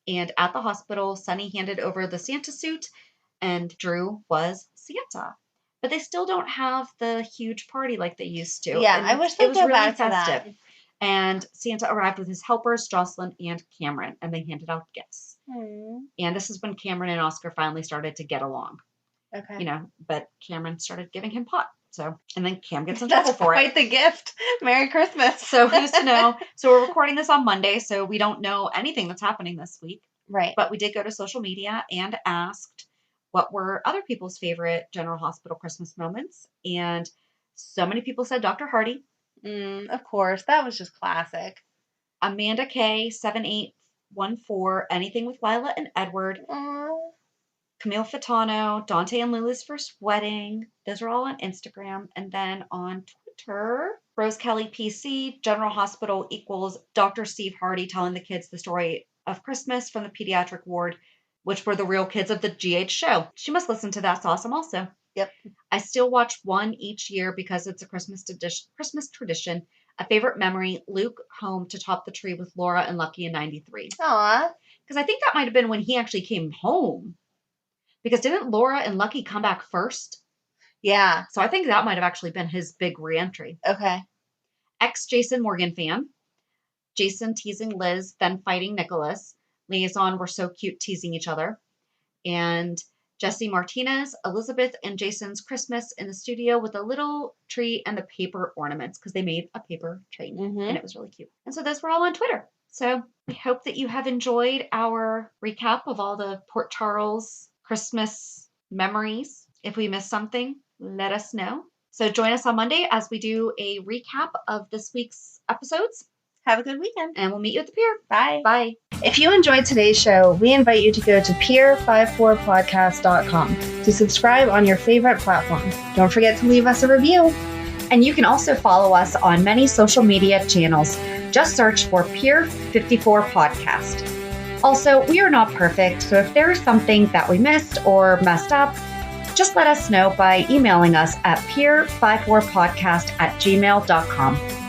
Speaker 2: And at the hospital, Sonny handed over the Santa suit, and Drew was Santa. But they still don't have the huge party like they used to.
Speaker 1: Yeah,
Speaker 2: and
Speaker 1: I wish they'd go back to that.
Speaker 2: And Santa arrived with his helpers, Jocelyn and Cameron, and they handed out gifts. And this is when Cameron and Oscar finally started to get along.
Speaker 1: Okay.
Speaker 2: But Cameron started giving him pot. So, and then Cam gets in trouble for it.
Speaker 1: Quite the gift. Merry Christmas.
Speaker 2: So who's to know? So we're recording this on Monday, so we don't know anything that's happening this week.
Speaker 1: Right.
Speaker 2: But we did go to social media and asked what were other people's favorite General Hospital Christmas moments. And so many people said Dr. Hardy.
Speaker 1: Of course. That was just classic.
Speaker 2: Amanda K. 7814, Anything with Lila and Edward. Camille Fitano, Dante and Lulu's first wedding. Those are all on Instagram. And then on Twitter, Rose Kelly PC, General Hospital equals Dr. Steve Hardy telling the kids the story of Christmas from the pediatric ward, which were the real kids of the GH show. She must listen to That's Awesome also.
Speaker 1: Yep.
Speaker 2: I still watch one each year because it's a Christmas tradition. A favorite memory, Luke home to top the tree with Laura and Lucky in 93.
Speaker 1: Aw.
Speaker 2: Because I think that might have been when he actually came home. Because didn't Laura and Lucky come back first?
Speaker 1: Yeah.
Speaker 2: So I think that might have actually been his big reentry.
Speaker 1: Okay.
Speaker 2: Ex-Jason Morgan fan. Jason teasing Liz, then fighting Nicholas. Liaison were so cute teasing each other. And Jesse Martinez, Elizabeth and Jason's Christmas in the studio with a little tree and the paper ornaments because they made a paper tree and it was really cute. And so those were all on Twitter. So we hope that you have enjoyed our recap of all the Port Charles Christmas memories. If we missed something, let us know. So join us on Monday as we do a recap of this week's episodes.
Speaker 1: Have a good weekend.
Speaker 2: And we'll meet you at the pier.
Speaker 1: Bye.
Speaker 2: Bye.
Speaker 1: If you enjoyed today's show, we invite you to go to peer54podcast.com to subscribe on your favorite platform. Don't forget to leave us a review.
Speaker 2: And you can also follow us on many social media channels. Just search for Peer 54 Podcast. Also, we are not perfect, so if there is something that we missed or messed up, just let us know by emailing us at peer54podcast@gmail.com.